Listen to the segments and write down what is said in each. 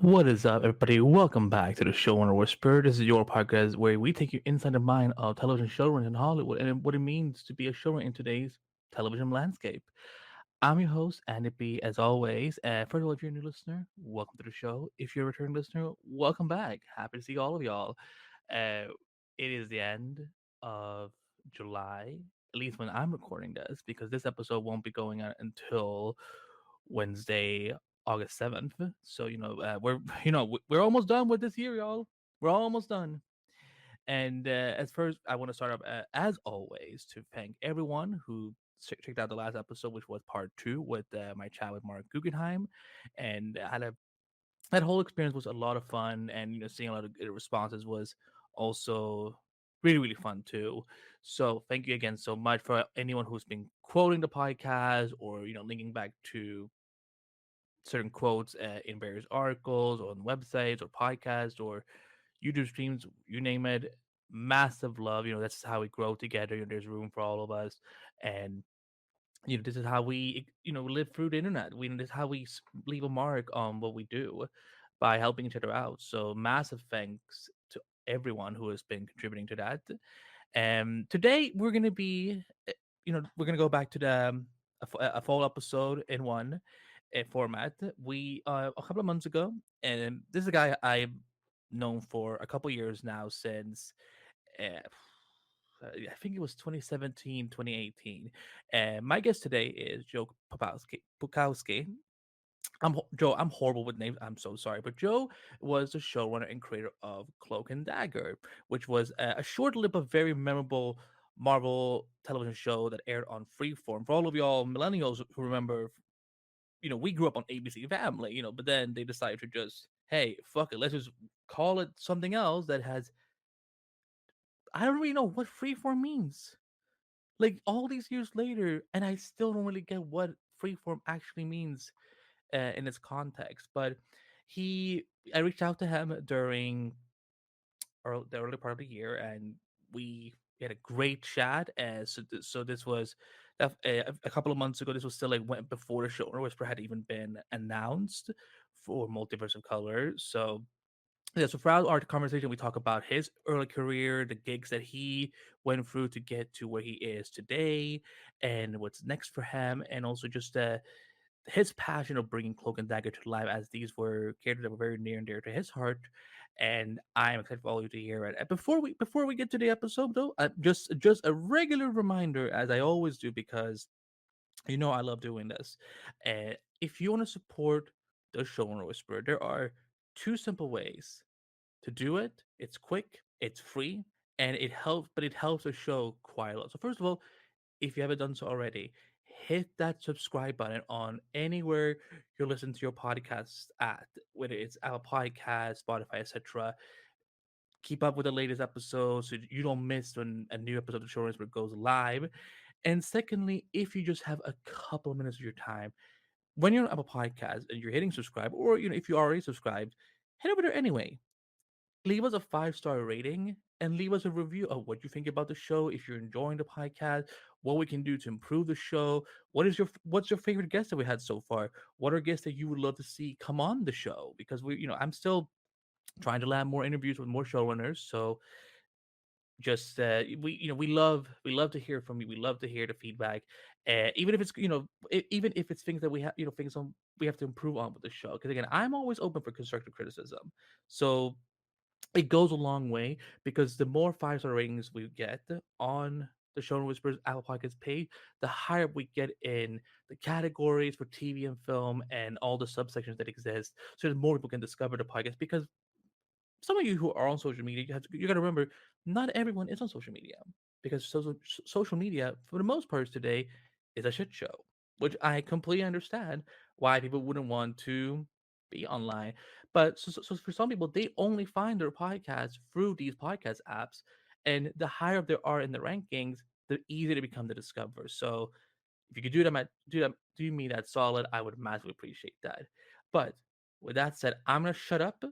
What is up, everybody? Welcome back to the Showrunner Whisperer. This is your podcast where we take you inside the mind of television showrunners in Hollywood and what it means to be a showrunner in today's television landscape. I'm your host, Andy B, as always. First of all, if you're a new listener, welcome to the show. If you're a returning listener, welcome back. Happy to see all of y'all. Uh, it is the end of July, at least when I'm recording this, because this episode won't be going out until Wednesday, August 7th. So we're we're almost done with this year, y'all. We're almost done. And as first, I want to start up as always to thank everyone who checked out the last episode, which was part two with my chat with Mark Guggenheim, and I had a that whole experience was a lot of fun, and seeing a lot of good responses was also really fun too. So thank you again so much for anyone who's been quoting the podcast or linking back to certain quotes in various articles or on websites or podcasts or YouTube streams, you name it. Massive love. That's how we grow together. There's room for all of us, and this is how we live through the internet. This is how we leave a mark on what we do by helping each other out. So massive thanks to everyone who has been contributing to that. And today we're gonna be, we're gonna go back to the a full episode in one format. We a couple of months ago, and this is a guy I've known for a couple years now since uh, I think it was 2017, 2018. And my guest today is Joe Pokowski. Joe. I'm horrible with names. I'm so sorry, but Joe was the showrunner and creator of Cloak and Dagger, which was a short-lived but very memorable Marvel television show that aired on Freeform. For all of y'all millennials who remember, we grew up on ABC Family, but then they decided to just, hey, fuck it, let's just call it something else that has. I don't really know what Freeform means. Like all these years later, and I still don't really get what Freeform actually means in its context. But he, I reached out to him during the early part of the year, and we had a great chat. So this was a couple of months ago. This was still like before the Showrunner Whisperer had even been announced for Multiverse of Color. So yeah, so throughout our conversation, we talk about his early career, the gigs that he went through to get to where he is today, and what's next for him, and also just his passion of bringing Cloak and Dagger to life, as these were characters that were very near and dear to his heart. And I'm excited for all of you to hear it. Before we get to the episode, though, just a regular reminder, as I always do, because I love doing this. If you want to support the Showrunner Whisperer, there are two simple ways to do it. It's quick, it's free, and it helps the show quite a lot. So first of all, if you haven't done so already, hit that subscribe button on anywhere you're listening to your podcasts at, whether it's Apple Podcasts, Spotify, etc. Keep up with the latest episodes so you don't miss when a new episode of the Show Whisperer goes live. And secondly, if you just have a couple of minutes of your time, when you're on Apple Podcasts and you're hitting subscribe, or if you already subscribed, head over there anyway. Leave us a 5-star rating and leave us a review of what you think about the show. If you're enjoying the podcast, what we can do to improve the show. What's your favorite guest that we had so far? What are guests that you would love to see come on the show? Because I'm still trying to land more interviews with more showrunners. So just we love to hear from you. We love to hear the feedback, even if it's even if it's things that we have things on we have to improve on with the show. Because again, I'm always open for constructive criticism. So it goes a long way, because the more 5-star ratings we get on the Showrunner Whispers Apple Podcasts page, the higher we get in the categories for TV and film and all the subsections that exist. So that more people can discover the podcast. Because some of you who are on social media, you got to remember, not everyone is on social media, because social media, for the most part today, is a shit show, which I completely understand why people wouldn't want to be online. But so for some people, they only find their podcasts through these podcast apps, and the higher up they are in the rankings, the easier to become the discover. So if you could do me that solid, I would massively appreciate that. But with that said, I'm gonna shut up,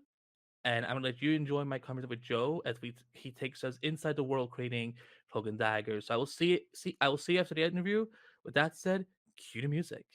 and I'm gonna let you enjoy my conversation with Joe as he takes us inside the world creating Cloak and Dagger. So I will see you after the interview. With that said, cue the music.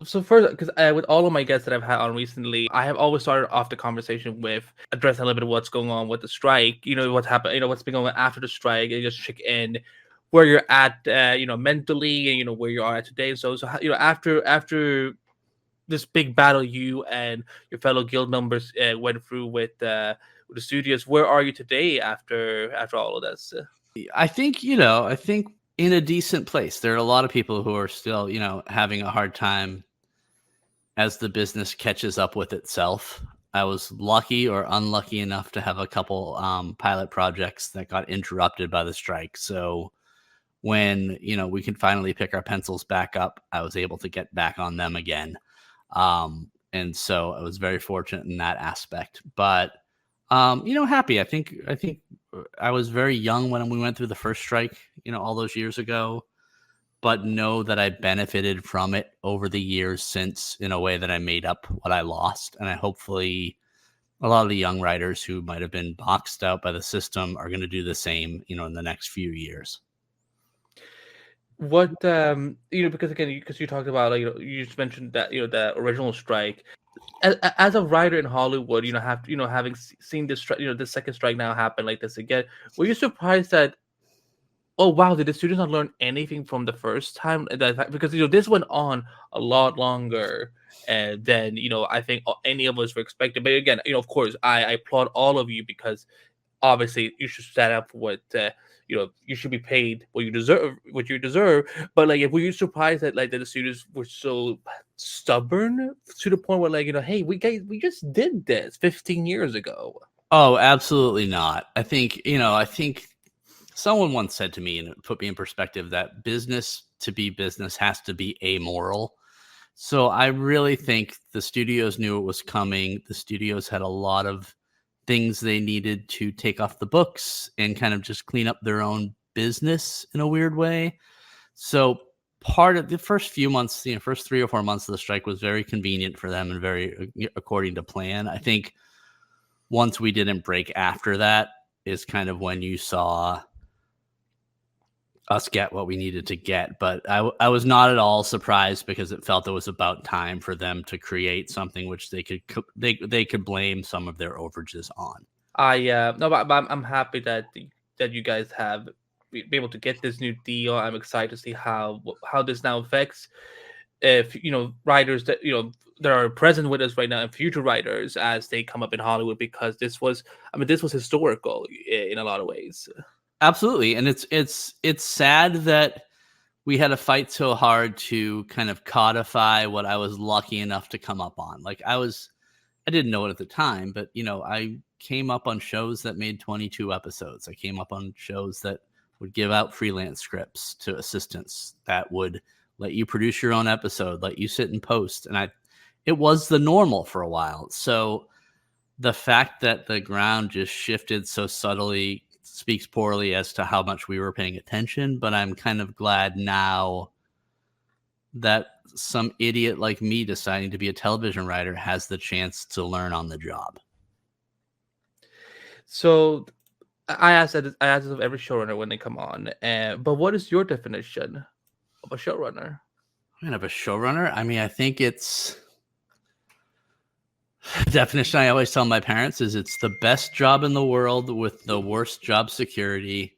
So first, because with all of my guests that I've had on recently, I have always started off the conversation with addressing a little bit of what's going on with the strike. What's happened. What's been going on after the strike, and just check in where you're at. Mentally, and where you are at today. So after this big battle you and your fellow guild members went through with the studios, where are you today after all of this? I think in a decent place. There are a lot of people who are still having a hard time as the business catches up with itself. I was lucky or unlucky enough to have a couple pilot projects that got interrupted by the strike. So when we could finally pick our pencils back up, I was able to get back on them again. And so I was very fortunate in that aspect. But happy. I think I was very young when we went through the first strike, all those years ago, but know that I benefited from it over the years since in a way that I made up what I lost. And I hopefully a lot of the young writers who might have been boxed out by the system are going to do the same, in the next few years. What because again, because you talked about you just mentioned that the original strike. As a writer in Hollywood, having seen this strike, this second strike now happen like this again, were you surprised that, oh wow, did the students not learn anything from the first time? Because this went on a lot longer than I think any of us were expecting. But again, of course, I applaud all of you because obviously you should stand up for what you should be paid what you deserve. But like, were you surprised that like that the students were so stubborn to the point where hey, we just did this 15 years ago? Oh, absolutely not. I think someone once said to me, and it put me in perspective, that business to be business has to be amoral. So I really think the studios knew it was coming. The studios had a lot of things they needed to take off the books and kind of just clean up their own business in a weird way. So part of the first few months, first 3 or 4 months of the strike was very convenient for them and very according to plan. I think once we didn't break after that is kind of when you saw us get what we needed to get. But I was not at all surprised because it felt it was about time for them to create something which they could blame some of their overages on. No, but I'm happy that you guys have be able to get this new deal. I'm excited to see how this now affects if writers that that are present with us right now and future writers as they come up in Hollywood, because this was historical in a lot of ways. Absolutely. And it's sad that we had to fight so hard to kind of codify what I was lucky enough to come up on. Like I didn't know it at the time, but I came up on shows that made 22 episodes. I came up on shows that would give out freelance scripts to assistants that would let you produce your own episode, let you sit and post. And it was the normal for a while. So the fact that the ground just shifted so subtly speaks poorly as to how much we were paying attention, but I'm kind of glad now that some idiot like me deciding to be a television writer has the chance to learn on the job. So I asked this of every showrunner when they come on, but what is your definition of a showrunner? Of a showrunner? I mean, I think it's definition I always tell my parents is it's the best job in the world with the worst job security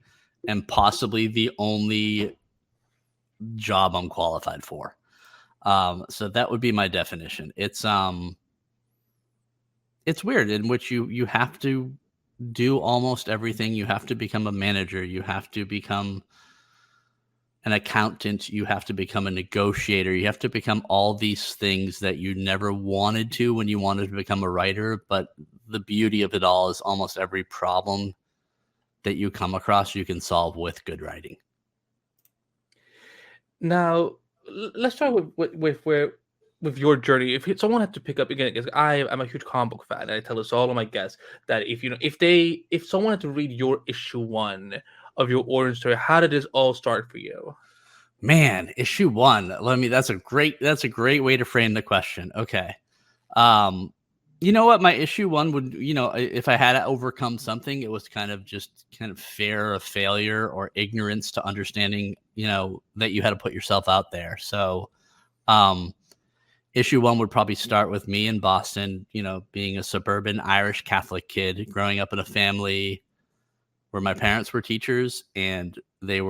and possibly the only job I'm qualified for. So that would be my definition. It's weird in which you have to do almost everything. You have to become a manager. You have to become an accountant. You have to become a negotiator. You have to become all these things that you never wanted to when you wanted to become a writer. But the beauty of it all is almost every problem that you come across, you can solve with good writing. Now, let's start with your journey. If someone had to pick up again, because I'm a huge comic book fan, and I tell this to all of my guests that if someone had to read your issue 1 of your origin story, how did this all start for you? Man, issue 1. That's a great way to frame the question. Okay. You know what? My issue 1 would, if I had to overcome something, it was kind of fear of failure or ignorance to understanding, that you had to put yourself out there. So, issue 1 would probably start with me in Boston, being a suburban Irish Catholic kid growing up in a family where my parents were teachers, and they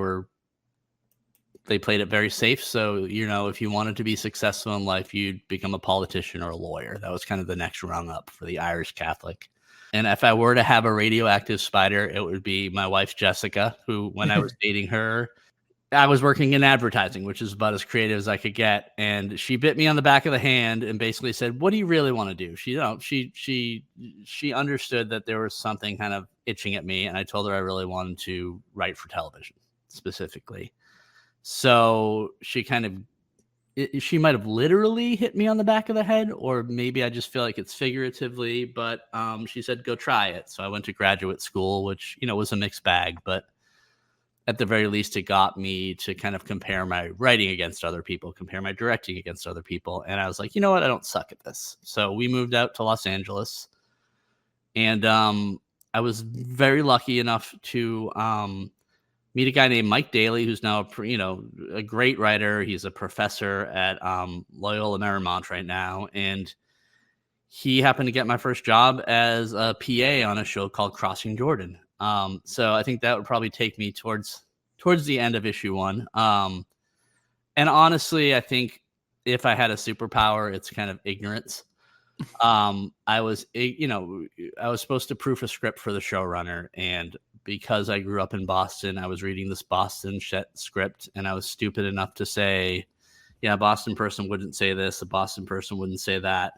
played it very safe. So, if you wanted to be successful in life, you'd become a politician or a lawyer. That was kind of the next rung up for the Irish Catholic. And if I were to have a radioactive spider, it would be my wife, Jessica, who, when I was dating her, I was working in advertising, which is about as creative as I could get. And she bit me on the back of the hand and basically said, "What do you really want to do?" She understood that there was something kind of itching at me. And I told her I really wanted to write for television specifically. So she she might have literally hit me on the back of the head, or maybe I just feel like it's figuratively, but she said, "Go try it." So I went to graduate school, which, was a mixed bag, but at the very least, it got me to kind of compare my writing against other people, compare my directing against other people. And I was like, you know what? I don't suck at this. So we moved out to Los Angeles, and I was very lucky enough to meet a guy named Mike Daly, who's now a great writer. He's a professor at Loyola Marymount right now, and he happened to get my first job as a PA on a show called Crossing Jordan. So I think that would probably take me towards the end of issue 1. And honestly, I think if I had a superpower, it's kind of ignorance. I was supposed to proof a script for the showrunner, and because I grew up in Boston, I was reading this Boston script, and I was stupid enough to say, yeah, a Boston person wouldn't say this, a Boston person wouldn't say that,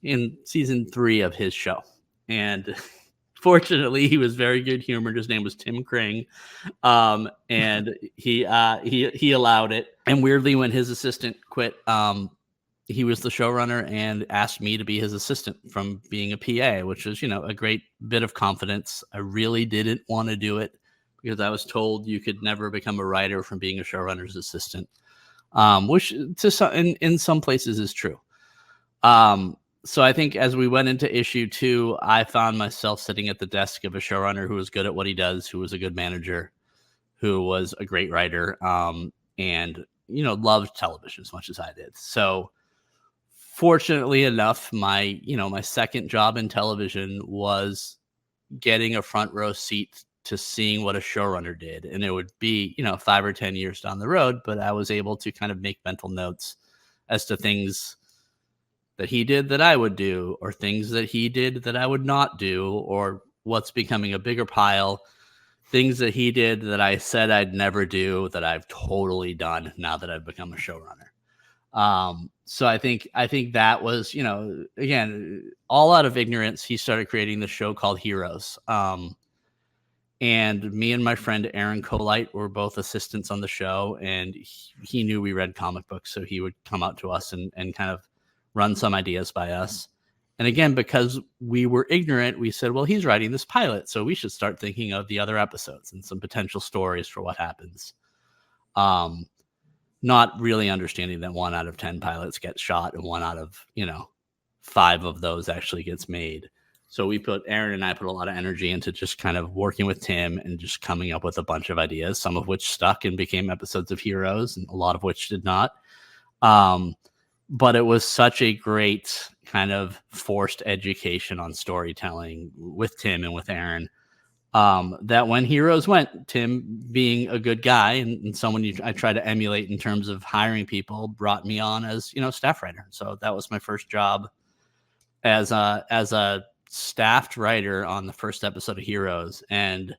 in season 3 of his show. And fortunately, he was very good humored. His name was Tim Kring. And he allowed it. And weirdly, when his assistant quit, he was the showrunner and asked me to be his assistant from being a PA, which was, a great bit of confidence. I really didn't want to do it because I was told you could never become a writer from being a showrunner's assistant, which in some places is true. So I think as we went into issue 2, I found myself sitting at the desk of a showrunner who was good at what he does, who was a good manager, who was a great writer, and, loved television as much as I did. So fortunately enough, my second job in television was getting a front row seat to seeing what a showrunner did. And it would be, 5 or 10 years down the road, but I was able to kind of make mental notes as to things that he did that I would do, or things that he did that I would not do, or what's becoming a bigger pile, things that he did that I said I'd never do that I've totally done now that I've become a showrunner. So I think that was, again, all out of ignorance. He started creating the show called Heroes. And me and my friend Aaron Colite were both assistants on the show, and he knew we read comic books, so he would come out to us and kind of run some ideas by us. And again, because we were ignorant, we said, well, he's writing this pilot, so we should start thinking of the other episodes and some potential stories for what happens. Not really understanding that 1 out of 10 pilots get shot and 1 out of, 5 of those actually gets made. So Aaron and I put a lot of energy into just kind of working with Tim and just coming up with a bunch of ideas, some of which stuck and became episodes of Heroes, and a lot of which did not. But it was such a great kind of forced education on storytelling with Tim and with Aaron, that when Heroes went, Tim, being a good guy and someone I try to emulate in terms of hiring people, brought me on as, staff writer. So that was my first job as a staffed writer on the first episode of Heroes. And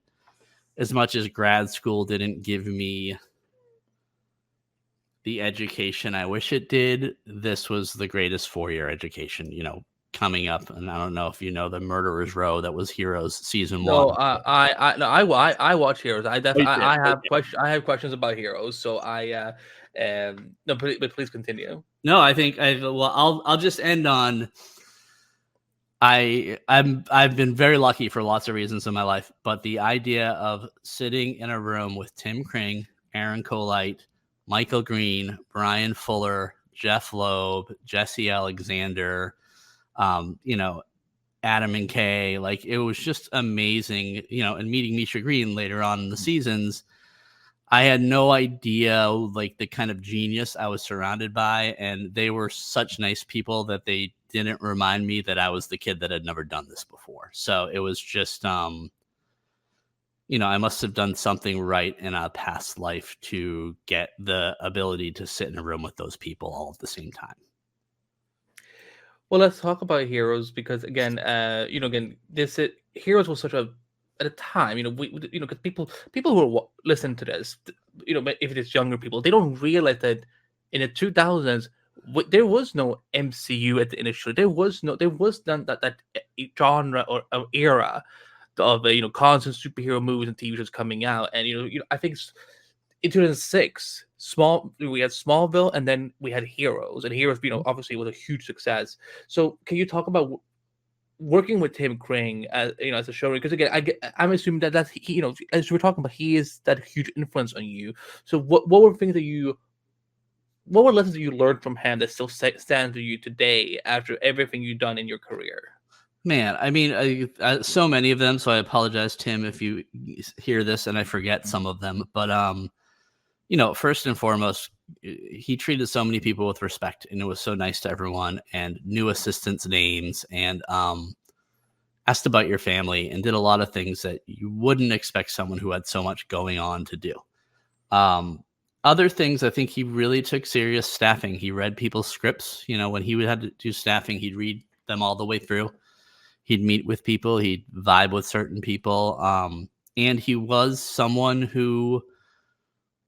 as much as grad school didn't give me the education I wish it did, this was the greatest 4-year education, coming up. And I don't know if you know the Murderer's Row that was Heroes season 1. No, I watch Heroes. I have questions about Heroes. So no, but please continue. No, I think I'll just end on. I've been very lucky for lots of reasons in my life, but the idea of sitting in a room with Tim Kring, Aaron Colite, Michael Green, Brian Fuller, Jeff Loeb, Jesse Alexander, Adam and Kay, like, it was just amazing, and meeting Misha Green later on in the seasons. I had no idea like the kind of genius I was surrounded by, and they were such nice people that they didn't remind me that I was the kid that had never done this before. So it was just I must have done something right in a past life to get the ability to sit in a room with those people all at the same time. Well, let's talk about Heroes because again, again, Heroes was such a at a time, because people who are listen to this, but if it is younger people, they don't realize that in the 2000s there was no MCU at the initially. There was none that genre or era of constant superhero movies and TV shows coming out, and I think in 2006, we had Smallville, and then we had Heroes, and Heroes, obviously was a huge success. So, can you talk about working with Tim Kring as a showrunner? Because again, I'm assuming that's he, as we're talking about, he is that huge influence on you. So, what were things what were lessons that you learned from him that still stand to you today after everything you've done in your career? Man, I mean, so many of them. So I apologize, Tim, if you hear this and I forget some of them. But first and foremost, he treated so many people with respect, and it was so nice to everyone, and knew assistants' names, and asked about your family, and did a lot of things that you wouldn't expect someone who had so much going on to do. Other things, I think he really took serious staffing. He read people's scripts. When he would have to do staffing, he'd read them all the way through. He'd meet with people. He'd vibe with certain people. And he was someone who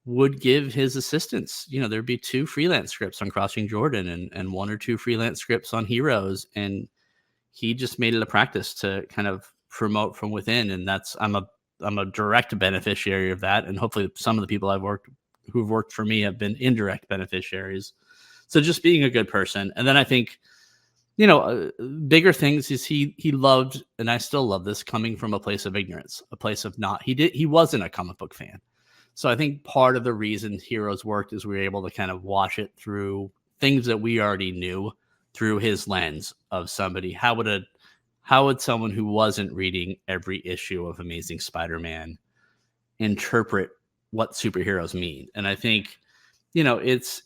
would give his assistants, there'd be 2 freelance scripts on Crossing Jordan and 1 or 2 freelance scripts on Heroes. And he just made it a practice to kind of promote from within. And I'm a direct beneficiary of that. And hopefully some of the people who've worked for me have been indirect beneficiaries. So just being a good person. And then I think, bigger things is he loved, and I still love this, coming from a place of ignorance, a place of he wasn't a comic book fan. So I think part of the reason Heroes worked is we were able to kind of watch it through things that we already knew through his lens of somebody. How would someone who wasn't reading every issue of Amazing Spider-Man interpret what superheroes mean? And I think, it's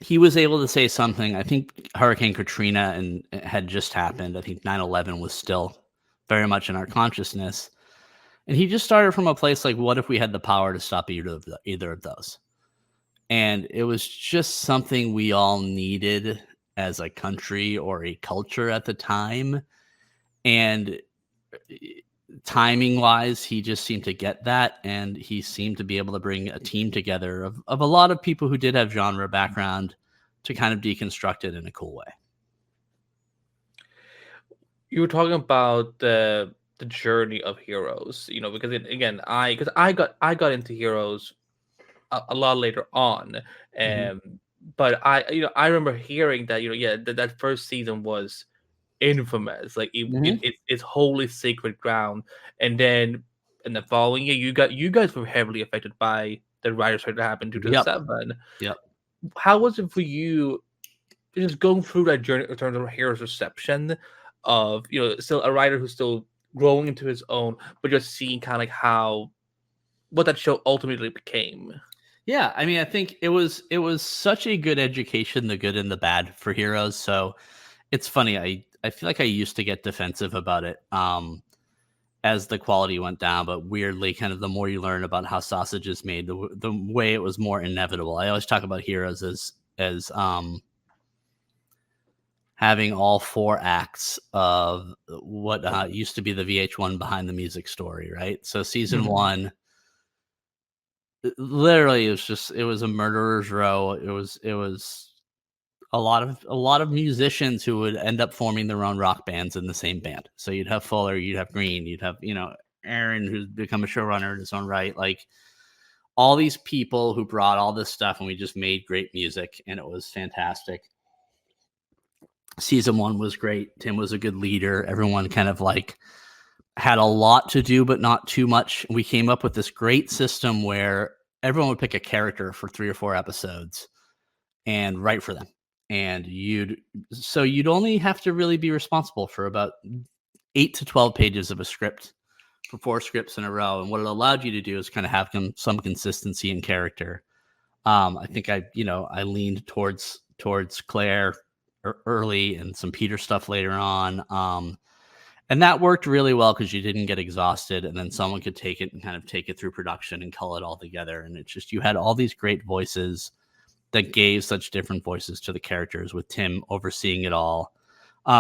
he was able to say something. I think Hurricane Katrina had just happened. I think 9/11 was still very much in our consciousness. And he just started from a place like, what if we had the power to stop either of those? And it was just something we all needed as a country or a culture at the time. And timing wise, he just seemed to get that. And he seemed to be able to bring a team together of a lot of people who did have genre background to kind of deconstruct it in a cool way. You were talking about the journey of Heroes, because I got into Heroes a lot later on, but I remember hearing that that first season was infamous, like it's holy sacred ground, and then in the following year, you guys were heavily affected by the writer's strike that happened in 2007. Yep. How was it for you just going through that journey in terms of Heroes' reception of still a writer who's still growing into his own, but just seeing kind of like what that show ultimately became? Yeah, I mean, I think it was such a good education, the good and the bad for Heroes. So it's funny. I feel like I used to get defensive about it as the quality went down, but weirdly, kind of the more you learn about how sausage is made, the way it was more inevitable. I always talk about Heroes as having all 4 acts of what used to be the VH1 Behind the Music story, right? So season 1, literally, it was a murderer's row. It was a lot of musicians who would end up forming their own rock bands in the same band. So you'd have Fuller, you'd have Green, you'd have Aaron, who's become a showrunner in his own right, like all these people who brought all this stuff, and we just made great music, and it was fantastic. Season 1 was great. Tim was a good leader. Everyone kind of like had a lot to do, but not too much. We came up with this great system where everyone would pick a character for 3 or 4 episodes and write for them. And you'd only have to really be responsible for about 8 to 12 pages of a script for 4 scripts in a row. And what it allowed you to do is kind of have some consistency in character. I think I leaned towards Claire early and some Peter stuff later on. And that worked really well because you didn't get exhausted, and then someone could take it and kind of take it through production and cull it all together. And it's just, you had all these great voices that gave such different voices to the characters, with Tim overseeing it all.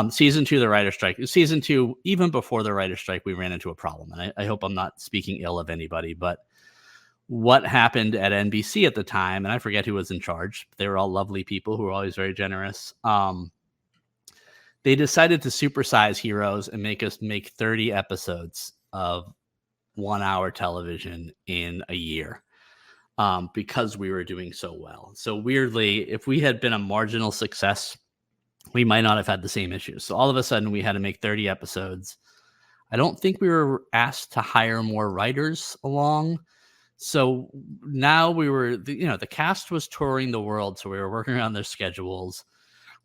Season 2, the writer's strike. Season 2, even before the writer's strike, we ran into a problem. And I hope I'm not speaking ill of anybody, but what happened at NBC at the time, and I forget who was in charge. They were all lovely people who were always very generous. They decided to supersize Heroes and make us make 30 episodes of 1 hour television in a year, because we were doing so well. So weirdly, if we had been a marginal success, we might not have had the same issues. So all of a sudden we had to make 30 episodes. I don't think we were asked to hire more writers along. So now we were, the cast was touring the world, so we were working around their schedules.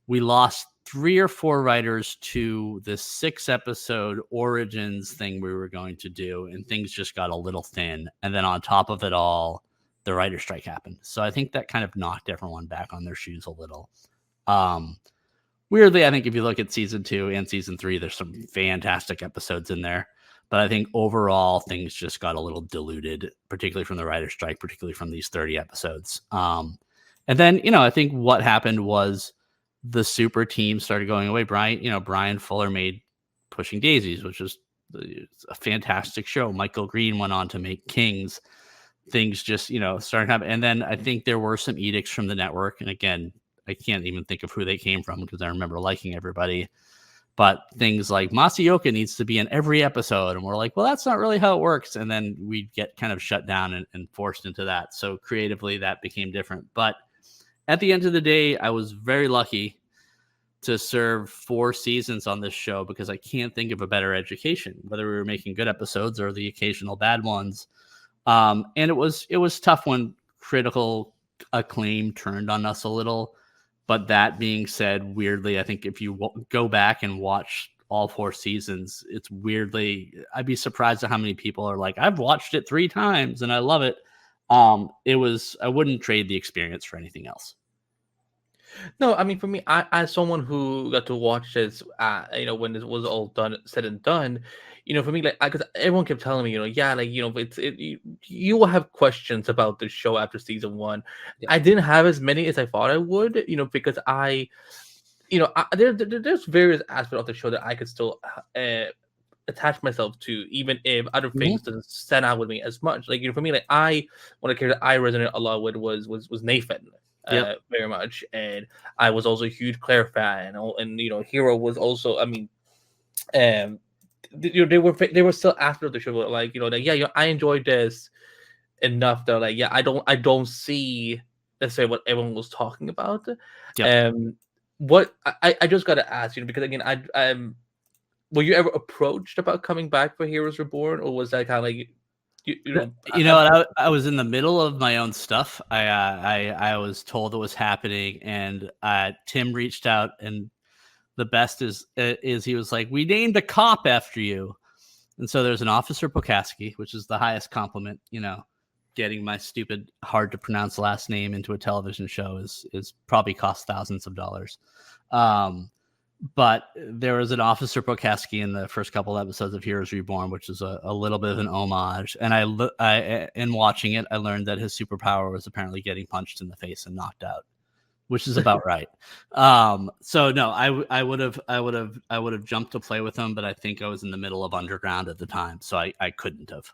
We lost 3 or 4 writers to this 6-episode Origins thing we were going to do, and things just got a little thin. And then on top of it all, the writer's strike happened. So I think that kind of knocked everyone back on their shoes a little. Weirdly, I think if you look at season 2 and season 3, there's some fantastic episodes in there. But I think overall things just got a little diluted, particularly from the writer's strike, particularly from these 30 episodes. And then, I think what happened was the super team started going away. Brian Fuller made Pushing Daisies, which was a fantastic show. Michael Green went on to make Kings. Things just, started happening. And then I think there were some edicts from the network. And again, I can't even think of who they came from because I remember liking everybody. But things like Masayoka needs to be in every episode. And we're like, well, that's not really how it works. And then we get kind of shut down and forced into that. So creatively, that became different. But at the end of the day, I was very lucky to serve 4 seasons on this show because I can't think of a better education, whether we were making good episodes or the occasional bad ones. And it was tough when critical acclaim turned on us a little. But that being said, weirdly, I think if you go back and watch all 4 seasons, it's weirdly, I'd be surprised at how many people are like, I've watched it 3 times and I love it. I wouldn't trade the experience for anything else. No, I mean, for me, I as someone who got to watch this, when this was all said and done, for me, like, because everyone kept telling me, you will have questions about the show after season 1. Yeah. I didn't have as many as I thought I would, because there's various aspects of the show that I could still attach myself to, even if other things doesn't stand out with me as much. Like, for me, like, one of the characters I resonate a lot with was Nathan. Yep. Very much, and I was also a huge Claire fan, and Hero was also. I mean, they were still after the show, like I enjoyed this enough that I don't see necessarily what everyone was talking about. Yep. What I just got to ask because again were you ever approached about coming back for Heroes Reborn, or was that kind of like? I was in the middle of my own stuff. I was told it was happening, and Tim reached out, and the best is he was like, "We named a cop after you," and so there's an Officer Pokaski, which is the highest compliment. Getting my stupid, hard to pronounce last name into a television show is probably cost thousands of dollars. But there was an Officer Pokaski in the first couple of episodes of Heroes Reborn, which is a little bit of an homage. And I in watching it, I learned that his superpower was apparently getting punched in the face and knocked out, which is about right. So no, I would have jumped to play with him, but I think I was in the middle of Underground at the time, so I couldn't have.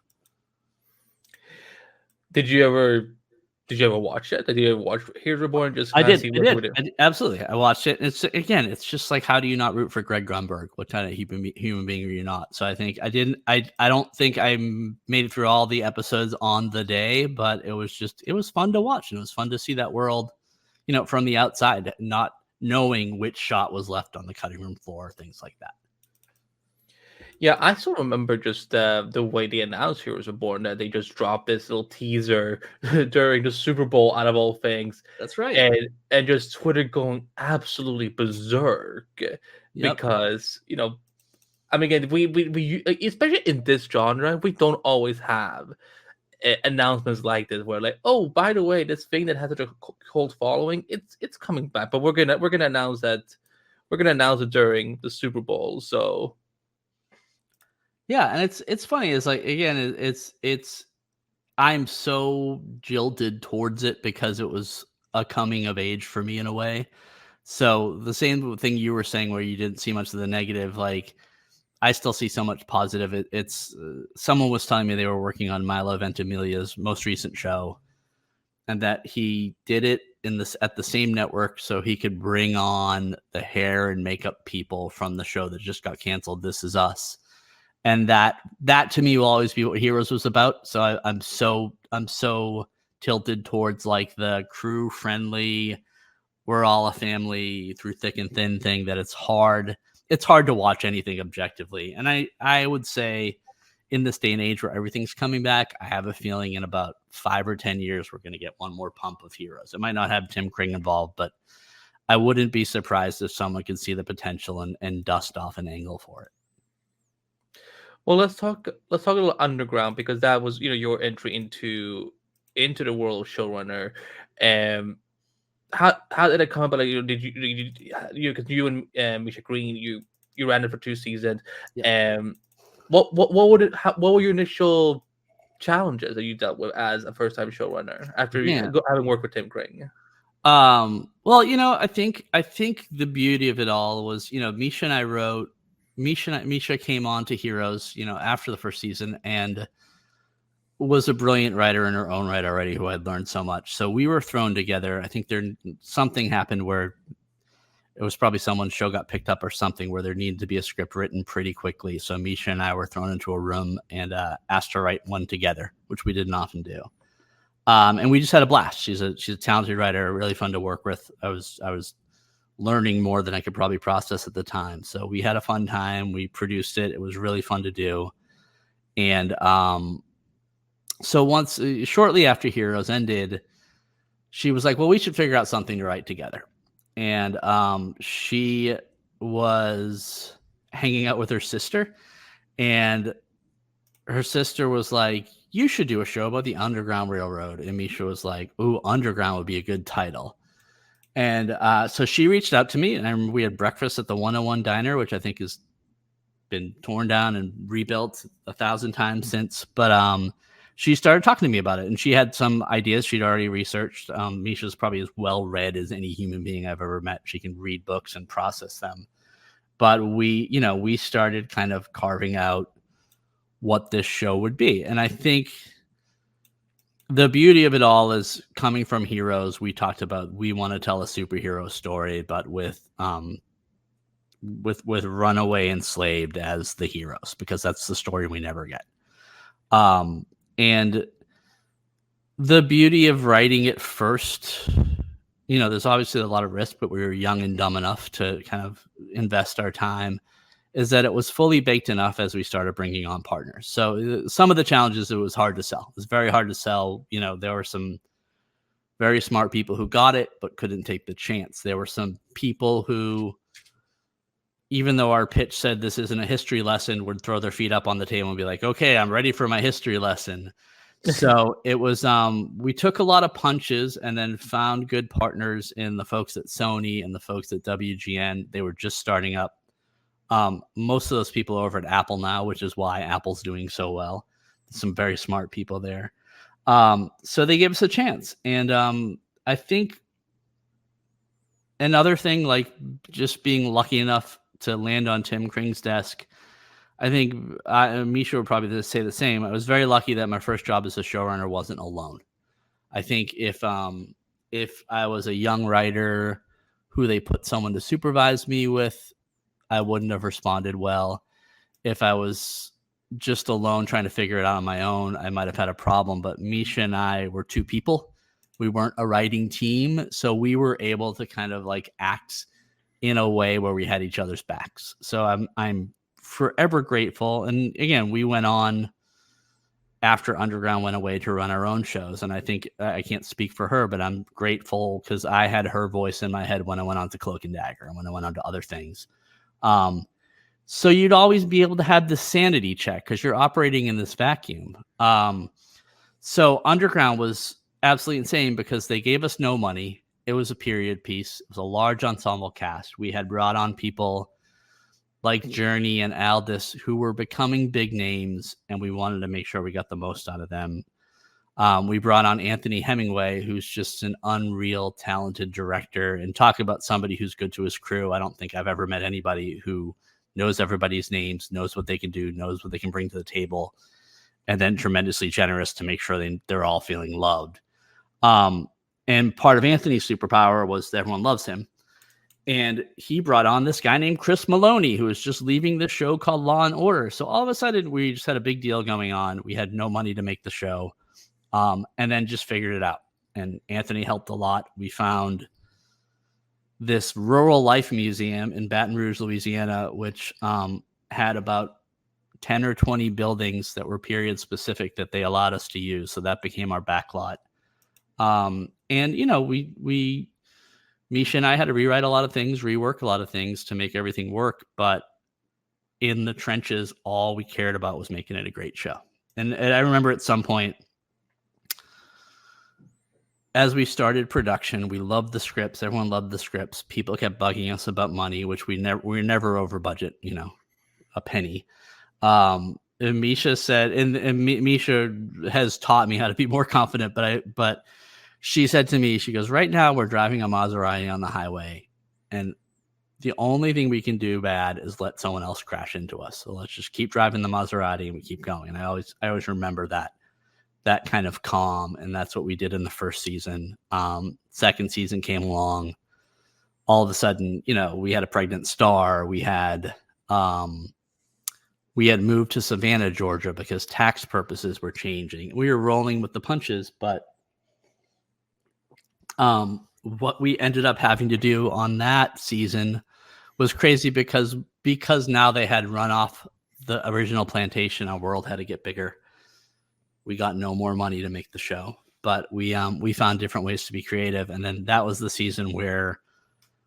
Did you ever watch it? Did you ever watch Heroes Reborn? I did. Absolutely. I watched it. It's just like, how do you not root for Greg Grunberg? What kind of human being are you not? So I think I don't think I made it through all the episodes on the day, but it was fun to watch. And it was fun to see that world, from the outside, not knowing which shot was left on the cutting room floor, things like that. Yeah, I still remember just the way they announced Heroes Reborn, that they just dropped this little teaser during the Super Bowl, out of all things. That's right. And just Twitter going absolutely berserk. Yep. Because, I mean, again, we especially in this genre, we don't always have announcements like this where like, oh, by the way, this thing that has such a cult following, it's coming back, but we're gonna announce that we're gonna announce it during the Super Bowl. So Yeah, and it's funny. It's like, again, it's I'm so jilted towards it because it was a coming of age for me in a way. So the same thing you were saying, where you didn't see much of the negative, like I still see so much positive. It's someone was telling me they were working on Milo Ventimiglia's most recent show, and that he did it in this at the same network so he could bring on the hair and makeup people from the show that just got canceled, This Is Us. And that to me will always be what Heroes was about. So I'm so tilted towards like the crew friendly, we're all a family through thick and thin thing, that it's hard to watch anything objectively. And I would say, in this day and age where everything's coming back, I have a feeling in about 5 or 10 years we're going to get one more pump of Heroes. It might not have Tim Kring involved, but I wouldn't be surprised if someone could see the potential and dust off an angle for it. well, let's talk a little underground, because that was, your entry into the world of showrunner. How did it come about? Like, because you and Misha Green, you ran it for 2 seasons. Yeah. What were your initial challenges that you dealt with as a first time showrunner after having worked with Tim Kring? Well, I think the beauty of it all was, Misha and I wrote. Misha came on to Heroes, after the first season, and was a brilliant writer in her own right already, who had learned so much. So we were thrown together. I think something happened where it was probably someone's show got picked up or something, where there needed to be a script written pretty quickly. So Misha and I were thrown into a room and asked to write one together, which we didn't often do. And we just had a blast. She's a talented writer, really fun to work with. I was learning more than I could probably process at the time. So we had a fun time. We produced it. It was really fun to do. And so shortly after Heroes ended, she was like, well, we should figure out something to write together. And she was hanging out with her sister, and her sister was like, you should do a show about the Underground Railroad. And Misha was like, ooh, Underground would be a good title. And so she reached out to me, and I remember we had breakfast at the 101 Diner, which I think has been torn down and rebuilt 1,000 times since. But she started talking to me about it, and she had some ideas she'd already researched. Misha's probably as well read as any human being I've ever met. She can read books and process them. But we started kind of carving out what this show would be. And I think the beauty of it all is, coming from Heroes, we talked about, we want to tell a superhero story, but with runaway enslaved as the heroes, because that's the story we never get. And the beauty of writing it first, there's obviously a lot of risk, but we were young and dumb enough to kind of invest our time, is that it was fully baked enough as we started bringing on partners. So some of the challenges, it was hard to sell. It was very hard to sell. There were some very smart people who got it, but couldn't take the chance. There were some people who, even though our pitch said this isn't a history lesson, would throw their feet up on the table and be like, okay, I'm ready for my history lesson. So it was, we took a lot of punches and then found good partners in the folks at Sony and the folks at WGN. They were just starting up. Most of those people are over at Apple now, which is why Apple's doing so well. Some very smart people there. So they gave us a chance. And I think another thing, like just being lucky enough to land on Tim Kring's desk, I think Misha would probably say the same. I was very lucky that my first job as a showrunner wasn't alone. I think if I was a young writer who they put someone to supervise me with, I wouldn't have responded well. If I was just alone trying to figure it out on my own, I might have had a problem. But Misha and I were two people. We weren't a writing team. So we were able to kind of like act in a way where we had each other's backs. So I'm forever grateful. And again, we went on after Underground went away to run our own shows. And I think, I can't speak for her, but I'm grateful because I had her voice in my head when I went on to Cloak and Dagger and when I went on to other things. So you'd always be able to have this sanity check because you're operating in this vacuum. So Underground was absolutely insane because they gave us no money. It was a period piece. It was a large ensemble cast. We had brought on people like Journey and Aldous who were becoming big names, and we wanted to make sure we got the most out of them. We brought on Anthony Hemingway, who's just an unreal talented director, and talk about somebody who's good to his crew. I don't think I've ever met anybody who knows everybody's names, knows what they can do, knows what they can bring to the table, and then tremendously generous to make sure they're all feeling loved. And part of Anthony's superpower was that everyone loves him. And he brought on this guy named Chris Maloney, who was just leaving the show called Law and Order. So all of a sudden, we just had a big deal going on. We had no money to make the show, and then just figured it out. And Anthony helped a lot. We found this rural life museum in Baton Rouge, Louisiana, which had about 10 or 20 buildings that were period specific that they allowed us to use. So that became our backlot. And, you know, we Misha and I had to rewrite a lot of things, rework a lot of things to make everything work. But in the trenches, all we cared about was making it a great show. And I remember at some point, as we started production, we loved the scripts. Everyone loved the scripts. People kept bugging us about money, which we were never over budget, you know, a penny. And Misha said, and Misha has taught me how to be more confident, but she said to me, she goes, right now we're driving a Maserati on the highway, and the only thing we can do bad is let someone else crash into us. So let's just keep driving the Maserati and we keep going. And I always remember that kind of calm. And that's what we did in the first season. Second season came along. All of a sudden, you know, we had a pregnant star. We had moved to Savannah, Georgia, because tax purposes were changing. We were rolling with the punches, but what we ended up having to do on that season was crazy because now they had run off the original plantation. Our world had to get bigger. We got no more money to make the show, but we found different ways to be creative. And then that was the season where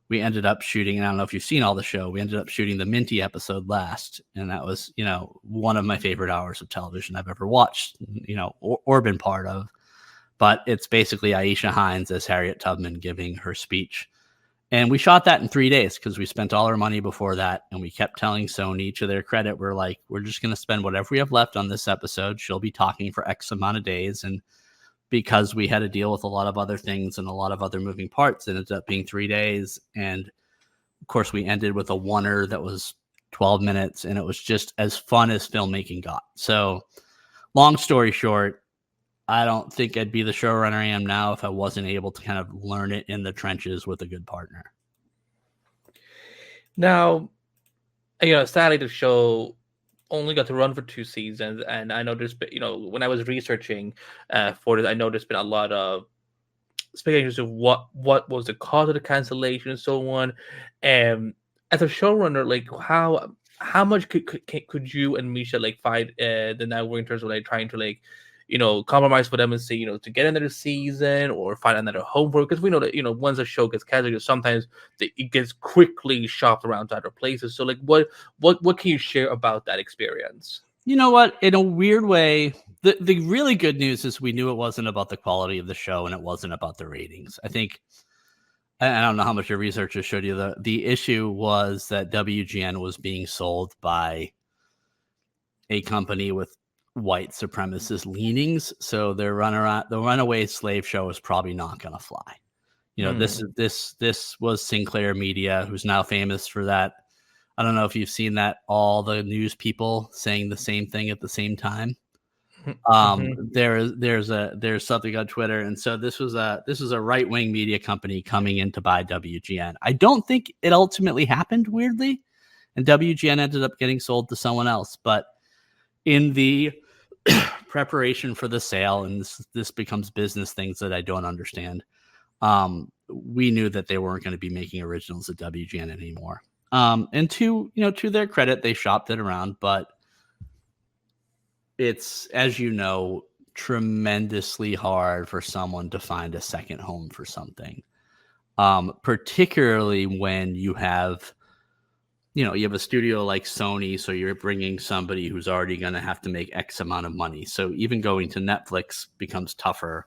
we ended up shooting, and I don't know if you've seen all the show, we ended up shooting the Minty episode last. And that was, you know, one of my favorite hours of television I've ever watched, you know, or been part of. But it's basically Aisha Hines as Harriet Tubman giving her speech. And we shot that in 3 days because we spent all our money before that. And we kept telling Sony, to their credit, we're like, we're just going to spend whatever we have left on this episode. She'll be talking for X amount of days. And because we had to deal with a lot of other things and a lot of other moving parts, it ended up being 3 days. And of course, we ended with a oneer that was 12 minutes. And it was just as fun as filmmaking got. So long story short, I don't think I'd be the showrunner I am now if I wasn't able to kind of learn it in the trenches with a good partner. Now, you know, sadly, the show only got to run for 2 seasons, and I know there's been, you know, when I was researching for this, I know there's been a lot of speculations of what was the cause of the cancellation and so on. As a showrunner, like how much could you and Misha like fight the network in terms of like trying to like, you know, compromise for them and say, you know, to get another season or find another home for it? Because we know that, you know, once a show gets canceled, sometimes it gets quickly shopped around to other places. So like, what can you share about that experience? You know what? In a weird way, the really good news is we knew it wasn't about the quality of the show and it wasn't about the ratings. I think, I don't know how much your researchers showed you, the issue was that WGN was being sold by a company with white supremacist leanings, so the runaway slave show is probably not going to fly. You know, this was Sinclair Media, who's now famous for that. I don't know if you've seen that, all the news people saying the same thing at the same time. There's something on Twitter, and so this was a right-wing media company coming in to buy WGN. I don't think it ultimately happened, weirdly, and WGN ended up getting sold to someone else. But in the preparation for the sale, and this becomes business things that I don't understand, we knew that they weren't going to be making originals at WGN anymore. And to their credit, they shopped it around, but it's, as you know, tremendously hard for someone to find a second home for something, particularly when you have, you know, you have a studio like Sony, so you're bringing somebody who's already going to have to make X amount of money. So even going to Netflix becomes tougher.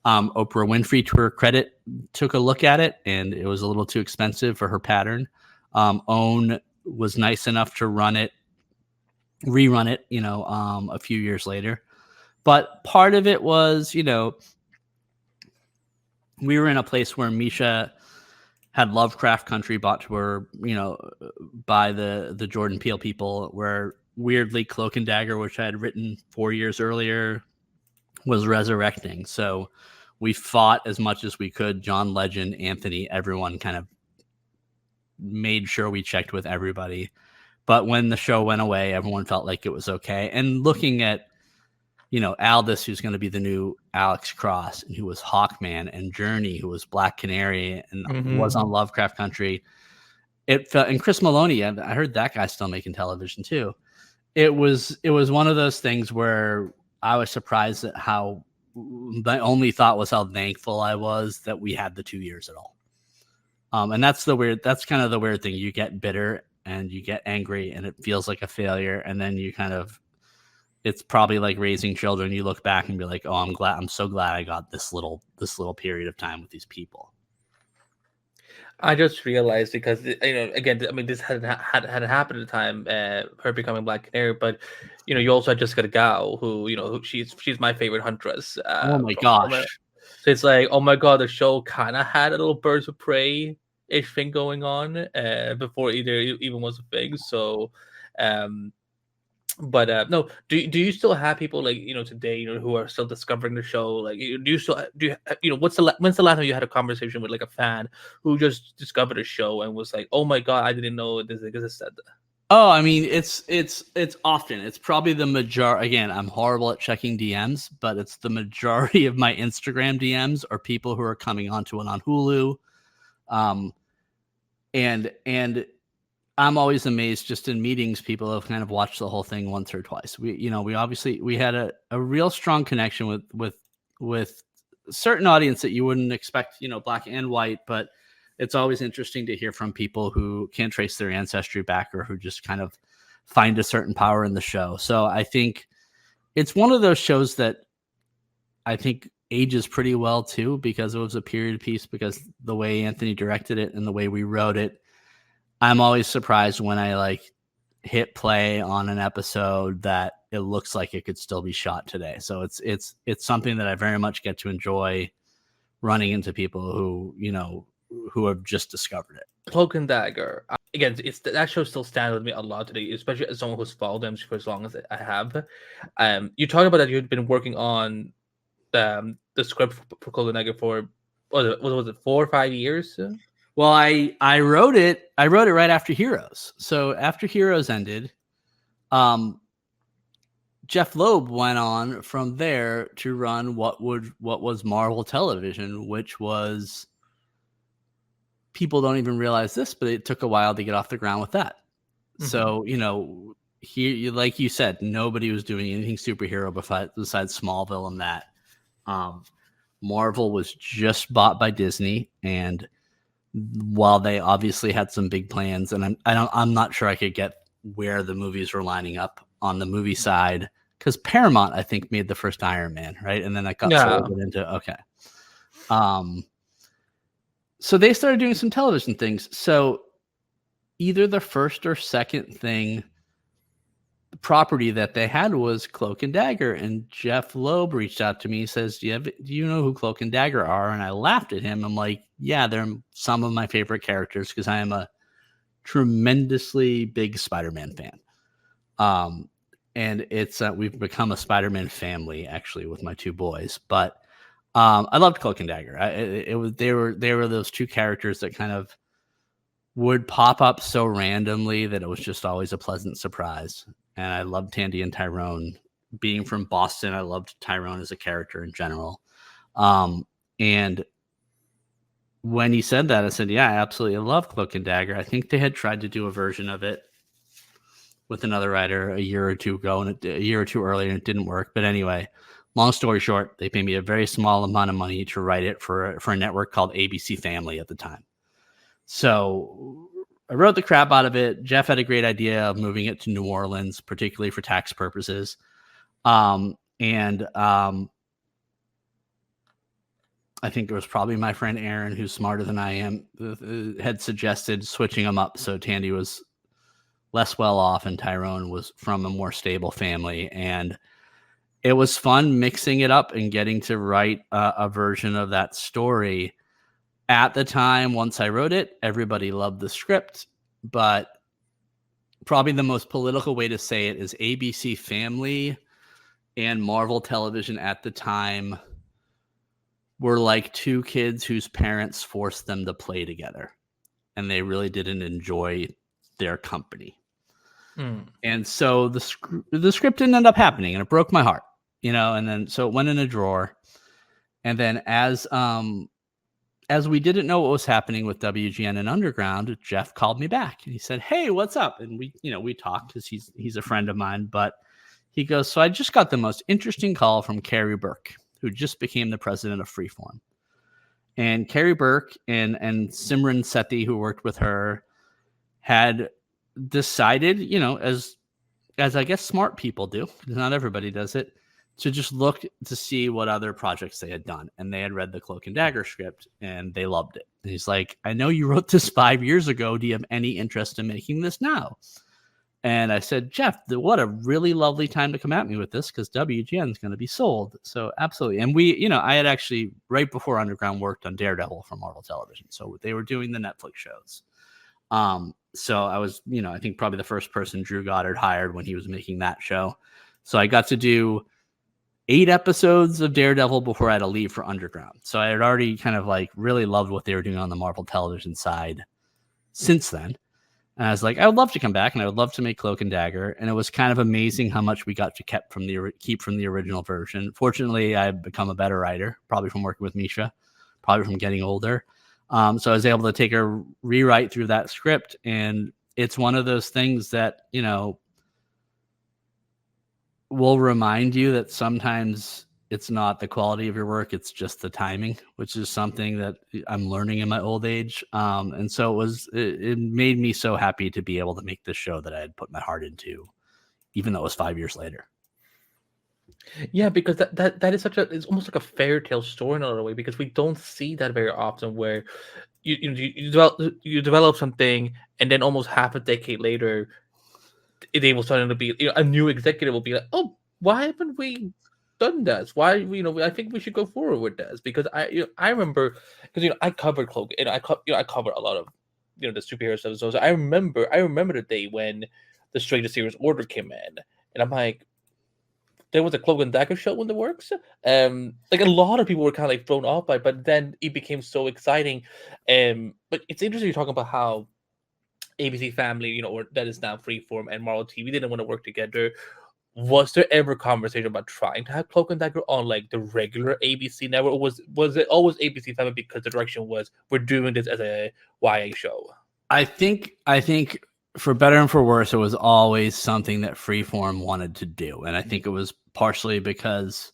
Oprah Winfrey, to her credit, took a look at it, and it was a little too expensive for her pattern. OWN was nice enough to rerun it, you know, a few years later. But part of it was, you know, we were in a place where Misha had Lovecraft Country bought to her, you know, by the Jordan Peele people, where weirdly Cloak and Dagger, which I had written 4 years earlier, was resurrecting. So we fought as much as we could. John Legend, Anthony, everyone kind of made sure we checked with everybody. But when the show went away, everyone felt like it was okay. And looking at, you know, Aldous, who's going to be the new Alex Cross, and who was Hawkman, and Journey, who was Black Canary and was on Lovecraft Country. It felt, and Chris Maloney, I heard that guy's still making television too. It was one of those things where I was surprised at how, my only thought was how thankful I was that we had the 2 years at all. And that's kind of the weird thing. You get bitter and you get angry and it feels like a failure. And then you kind of, it's probably like raising children. You look back and be like, oh, I'm so glad I got this little period of time with these people. I just realized, because, you know, again, I mean, this hadn't happened at the time, her becoming Black Canary, but, you know, you also had Jessica Gao, who, you know, she's my favorite huntress. Oh my gosh! So it's like, oh my god, the show kind of had a little Birds of Prey ish thing going on before either even was a thing. So, but no, do you still have people, like, you know, today, you know, who are still discovering the show? Like, do you know, when's the last time you had a conversation with like a fan who just discovered a show and was like, oh my god, I didn't know this existed? Oh, I mean, it's often, it's probably the majority. Again, I'm horrible at checking DMs, but it's the majority of my Instagram DMs are people who are coming onto it on Hulu. And I'm always amazed, just in meetings, people have kind of watched the whole thing once or twice. We had a real strong connection with certain audience that you wouldn't expect, you know, Black and white, but it's always interesting to hear from people who can't trace their ancestry back, or who just kind of find a certain power in the show. So I think it's one of those shows that I think ages pretty well too, because it was a period piece, because the way Anthony directed it and the way we wrote it. I'm always surprised when I like hit play on an episode that it looks like it could still be shot today. So it's something that I very much get to enjoy, running into people who, you know, who have just discovered it. Cloak and Dagger. Again, that show still stands with me a lot today, especially as someone who's followed them for as long as I have. You talked about that you'd been working on the script for Cloak and Dagger for, was it 4 or 5 years? Well, I wrote it right after Heroes. So after Heroes ended, Jeff Loeb went on from there to run what was Marvel Television, which was, people don't even realize this, but it took a while to get off the ground with that. Mm-hmm. So, you know, here, like you said, nobody was doing anything superhero besides Smallville and that. Marvel was just bought by Disney, and while they obviously had some big plans, and I'm not sure I could get where the movies were lining up on the movie side, because Paramount, I think, made the first Iron Man, right? And then that got folded into, okay. So they started doing some television things. So either the first or second property that they had was Cloak and Dagger, and Jeff Loeb reached out to me. He says, do you know who Cloak and Dagger are? And I laughed at him. I'm like, yeah, they're some of my favorite characters, because I am a tremendously big Spider-Man fan. And it's we've become a Spider-Man family, actually, with my 2 boys. But I loved Cloak and Dagger. They were those 2 characters that kind of would pop up so randomly that it was just always a pleasant surprise. And I loved Tandy and Tyrone. Being from Boston, I loved Tyrone as a character in general. And when he said that, I said, yeah, I absolutely love Cloak and Dagger. I think they had tried to do a version of it with another writer a year or two ago, and a year or two earlier, and it didn't work. But anyway, long story short, they paid me a very small amount of money to write it for a network called ABC Family at the time. So I wrote the crap out of it. Jeff had a great idea of moving it to New Orleans, particularly for tax purposes. I think it was probably my friend Aaron, who's smarter than I am, had suggested switching them up so Tandy was less well off and Tyrone was from a more stable family. And it was fun mixing it up and getting to write a version of that story. At the time, once I wrote it, everybody loved the script, but probably the most political way to say it is ABC Family and Marvel Television at the time were like two kids whose parents forced them to play together, and they really didn't enjoy their company. And so the script didn't end up happening, and it broke my heart, and then so it went in a drawer. And then as we didn't know what was happening with WGN and Underground, Jeff called me back and he said, "Hey, what's up?" And we talked because he's a friend of mine, but he goes, "So I just got the most interesting call from Carrie Burke, who just became the president of Freeform." And Carrie Burke and Simran Sethi, who worked with her, had decided, as I guess smart people do, because not everybody does it, to just look to see what other projects they had done. And they had read the Cloak and Dagger script and they loved it. And he's like, "I know you wrote this 5 years ago. Do you have any interest in making this now?" And I said, "Jeff, what a really lovely time to come at me with this, because WGN is going to be sold." So absolutely. And I had actually, right before Underground, worked on Daredevil for Marvel Television. So they were doing the Netflix shows. So I was, I think probably the first person Drew Goddard hired when he was making that show. So I got to do 8 episodes of Daredevil before I had to leave for Underground. So I had already kind of like really loved what they were doing on the Marvel Television side since then. And I was like, I would love to come back and I would love to make Cloak and Dagger. And it was kind of amazing how much we got to keep from the original version. Fortunately, I've become a better writer, probably from working with Misha, probably from getting older. So I was able to take a rewrite through that script. And it's one of those things that, will remind you that sometimes it's not the quality of your work, it's just the timing, which is something that I'm learning in my old age. And so it made me so happy to be able to make this show that I had put my heart into, even though it was 5 years later. Yeah, because that is it's almost like a fairy tale story in another way, because we don't see that very often, where you develop something and then almost half a decade later they will suddenly be, a new executive will be like, "Oh, why haven't we done this? Why, I think we should go forward with this." Because I remember, because I covered Cloak, and I covered a lot of the superhero stuff. So I remember the day when the Stranger Series order came in, and I'm like, there was a Cloak and Dagger show in the works. Like a lot of people were kind of like thrown off by it, but then it became so exciting. But it's interesting you're talking about how ABC Family, or that is now Freeform, and Marvel TV didn't want to work together. Was there ever conversation about trying to have Cloak and Dagger on like the regular ABC network, or was it always ABC Family because the direction was, we're doing this as a YA show? I think for better and for worse, it was always something that Freeform wanted to do. And I think it was partially because,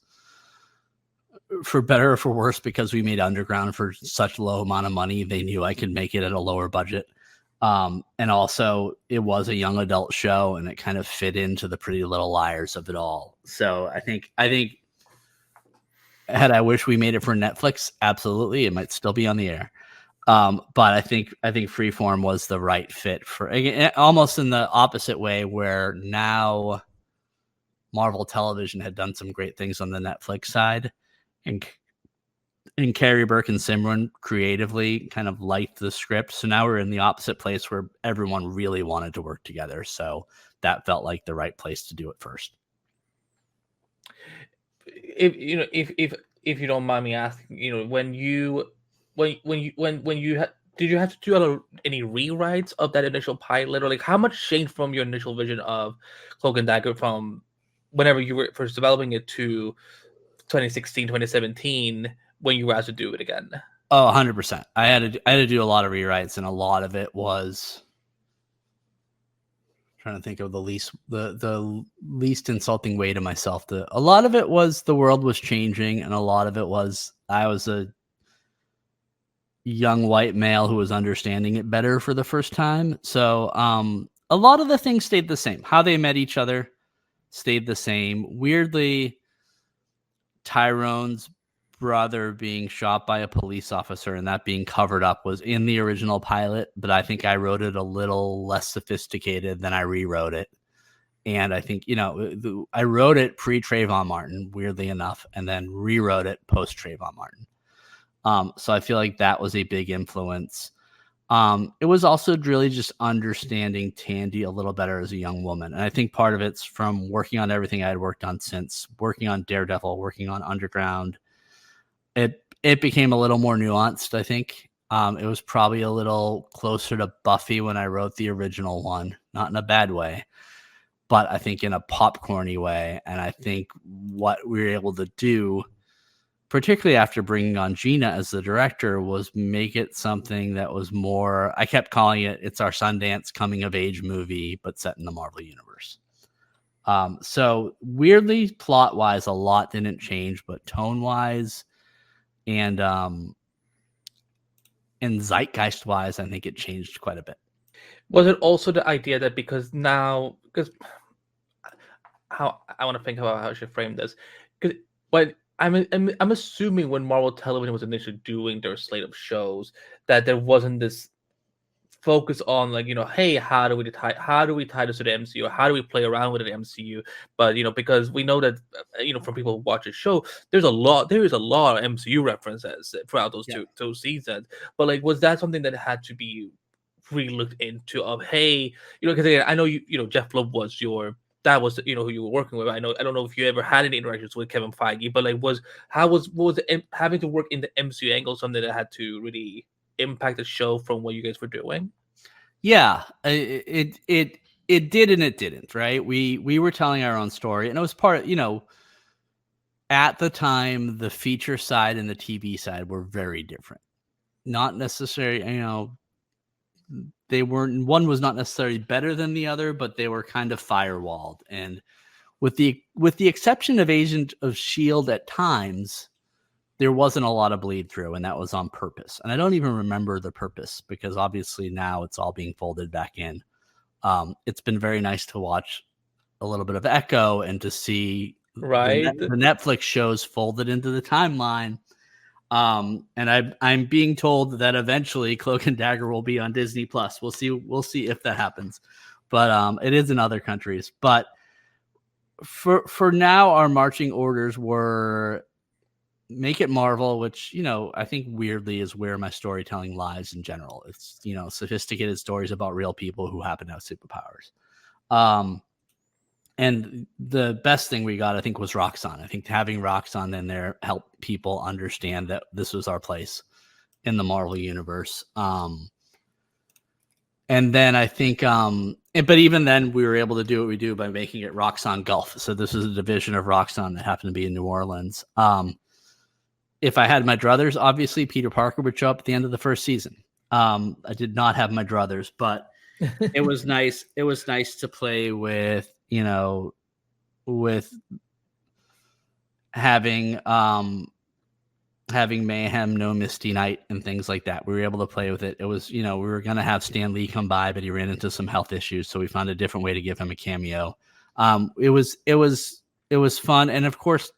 for better or for worse, because we made Underground for such low amount of money, they knew I could make it at a lower budget. And also it was a young adult show and it kind of fit into the Pretty Little Liars of it all. So I think had I wished we made it for Netflix, absolutely, it might still be on the air. But I think Freeform was the right fit for, again, almost in the opposite way, where now Marvel Television had done some great things on the Netflix side, and Carrie Burke and Simran creatively kind of liked the script. So now we're in the opposite place where everyone really wanted to work together. So that felt like the right place to do it first. If you don't mind me asking, when you did you have to do any rewrites of that initial pilot, or like how much changed from your initial vision of Cloak and Dagger from whenever you were first developing it to 2016, 2017, when you were asked to do it again? Oh, 100%. I had to do a lot of rewrites, and a lot of it was trying to think of the least insulting way to myself. A lot of it was the world was changing, and a lot of it was I was a young white male who was understanding it better for the first time. So a lot of the things stayed the same. How they met each other stayed the same. Weirdly, Tyrone's brother being shot by a police officer and that being covered up was in the original pilot, but I think I wrote it a little less sophisticated than I rewrote it. And I think, I wrote it pre-Trayvon Martin, weirdly enough, and then rewrote it post-Trayvon Martin. So I feel like that was a big influence. It was also really just understanding Tandy a little better as a young woman. And I think part of it's from working on everything I had worked on since, working on Daredevil, working on Underground. It became a little more nuanced, I think. It was probably a little closer to Buffy when I wrote the original one, not in a bad way, but I think in a popcorny way. And I think what we were able to do, particularly after bringing on Gina as the director, was make it something that was more, I kept calling it's our Sundance coming of age movie, but set in the Marvel universe. So weirdly, plot wise, a lot didn't change, but tone wise and zeitgeist wise, I think it changed quite a bit. Was it also the idea that because how I want to think about how I should frame this, because I'm assuming when Marvel Television was initially doing their slate of shows that there wasn't this focus on hey, how do we tie this to the MCU? How do we play around with the MCU? But because we know that from people who watch the show, there is a lot of MCU references throughout those two seasons. But was that something that had to be re-looked into? Of hey, because I know Jeff Loeb was that was who you were working with. I don't know if you ever had any interactions with Kevin Feige, but what was having to work in the MCU angle something that had to really impact the show from what you guys were doing? Yeah, it did and it didn't, right? We were telling our own story, and it was part of, at the time, the feature side and the TV side were very different. Not necessarily, they weren't, one was not necessarily better than the other, but they were kind of firewalled. And with the exception of Agent of S.H.I.E.L.D. at times, there wasn't a lot of bleed through, and that was on purpose. And I don't even remember the purpose because obviously now it's all being folded back in. It's been very nice to watch a little bit of Echo and to see the Netflix shows folded into the timeline. And I'm being told that eventually Cloak and Dagger will be on Disney Plus. We'll see if that happens, but it is in other countries. But for now, our marching orders were make it Marvel, which I think weirdly is where my storytelling lies in general. It's sophisticated stories about real people who happen to have superpowers. And the best thing we got, I think, was Roxxon. I think having Roxxon in there helped people understand that this was our place in the Marvel universe. And then I think, but even then, we were able to do what we do by making it Roxxon Gulf. So this is a division of Roxxon that happened to be in New Orleans. If I had my druthers, obviously Peter Parker would show up at the end of the first season. I did not have my druthers, but it was nice. It was nice to play with, with having Mayhem, no Misty Knight, and things like that. We were able to play with it. It was, we were going to have Stan Lee come by, but he ran into some health issues, so we found a different way to give him a cameo. It was fun, and of course,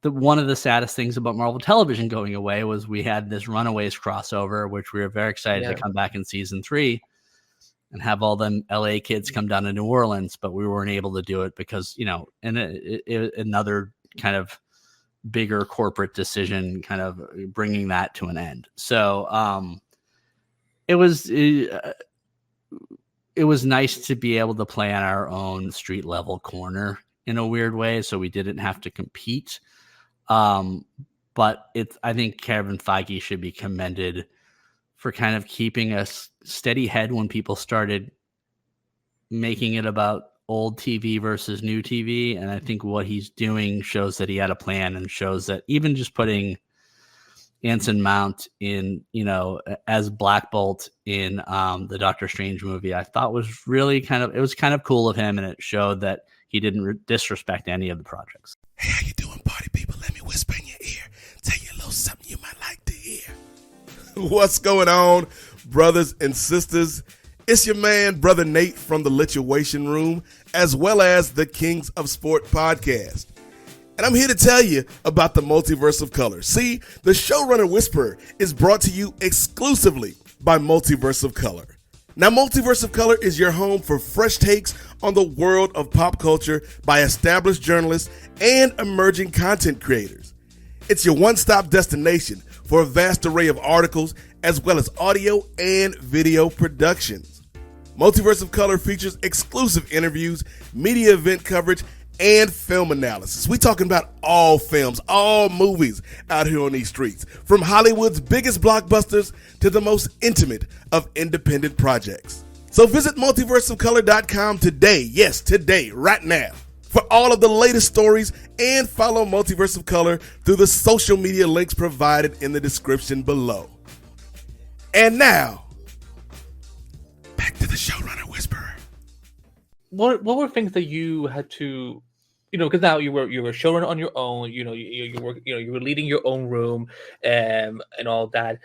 one of the saddest things about Marvel Television going away was we had this Runaways crossover, which we were very excited to come back in season 3 and have all them LA kids come down to New Orleans, but we weren't able to do it because, another kind of bigger corporate decision kind of bringing that to an end. So it was nice to be able to play on our own street level corner in a weird way. So we didn't have to compete. But I think Kevin Feige should be commended for kind of keeping a steady head when people started making it about old TV versus new TV. And I think what he's doing shows that he had a plan and shows that even just putting Anson Mount in, as Black Bolt in the Doctor Strange movie, I thought was really it was kind of cool of him. And it showed that he didn't disrespect any of the projects. Hey, how you doing, party people? Let me whisper in your ear. Tell you a little something you might like to hear. What's going on, brothers and sisters? It's your man, Brother Nate from the Lituation Room, as well as the Kings of Sport podcast. And I'm here to tell you about the Multiverse of Color. See, the Showrunner Whisperer is brought to you exclusively by Multiverse of Color. Now, Multiverse of Color is your home for fresh takes on the world of pop culture by established journalists and emerging content creators. It's your one-stop destination for a vast array of articles, as well as audio and video productions. Multiverse of Color features exclusive interviews, media event coverage, and film analysis. We're talking about all films, all movies out here on these streets, from Hollywood's biggest blockbusters to the most intimate of independent projects. So visit multiverseofcolor.com today, yes, today, right now, for all of the latest stories, and follow Multiverse of Color through the social media links provided in the description below. And now, back to the Showrunner Whisperer. What were things that you had to, because now you were a showrunner on your own, you were leading your own room, and all that.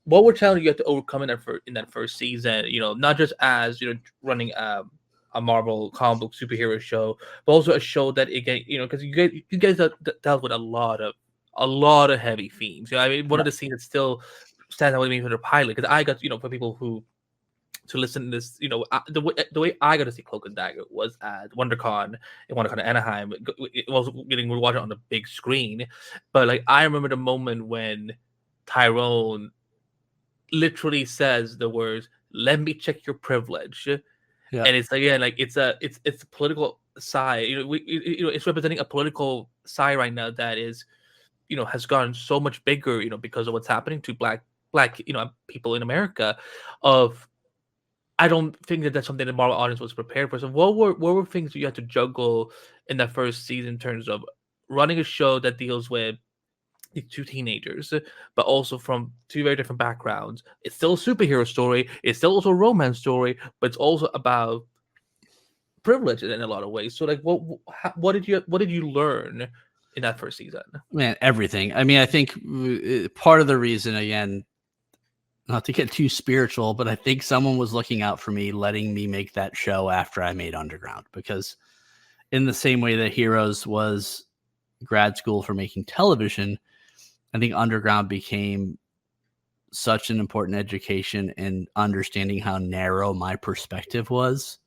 What were challenges you had to overcome in that first season? Not just as running a Marvel comic book superhero show, but also a show that because you guys dealt with a lot of heavy themes. I mean, one of the scenes that still stands out with me for the pilot, because I got for people who to listen to this, the way I got to see Cloak and Dagger was at WonderCon Anaheim. It was getting to watch it on the big screen, but like I remember the moment when Tyrone literally says the words, "Let me check your privilege." Yeah. And it's again like it's a political side. It's representing a political side right now that is, has gotten so much bigger, because of what's happening to black people in America. I don't think that that's something the Marvel audience was prepared for. So what were things you had to juggle in that first season in terms of running a show that deals with the two teenagers, but also from two very different backgrounds? It's still a superhero story. It's still also a romance story, but it's also about privilege in a lot of ways. So like, what did you learn in that first season? Man, everything. I mean, I think part of the reason, again, not to get too spiritual, but I think someone was looking out for me, letting me make that show after I made Underground, because in the same way that Heroes was grad school for making television, I think Underground became such an important education in understanding how narrow my perspective was.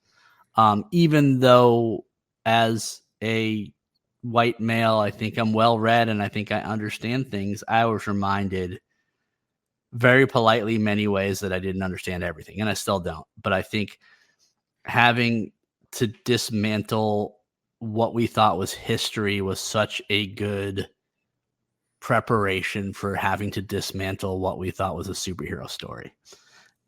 Even though as a white male, I think I'm well read and I think I understand things, I was reminded very politely many ways that I didn't understand everything, and I still don't. But I think having to dismantle what we thought was history was such a good preparation for having to dismantle what we thought was a superhero story.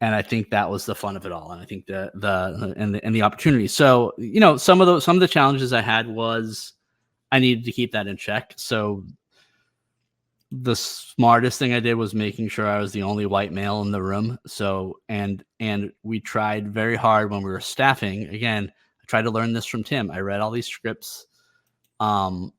And I think that was the fun of it all. And I think the opportunity. So, some of the challenges I had was I needed to keep that in check. So the smartest thing I did was making sure I was the only white male in the room. So, and we tried very hard when we were staffing. Again, I tried to learn this from Tim. I read all these scripts. And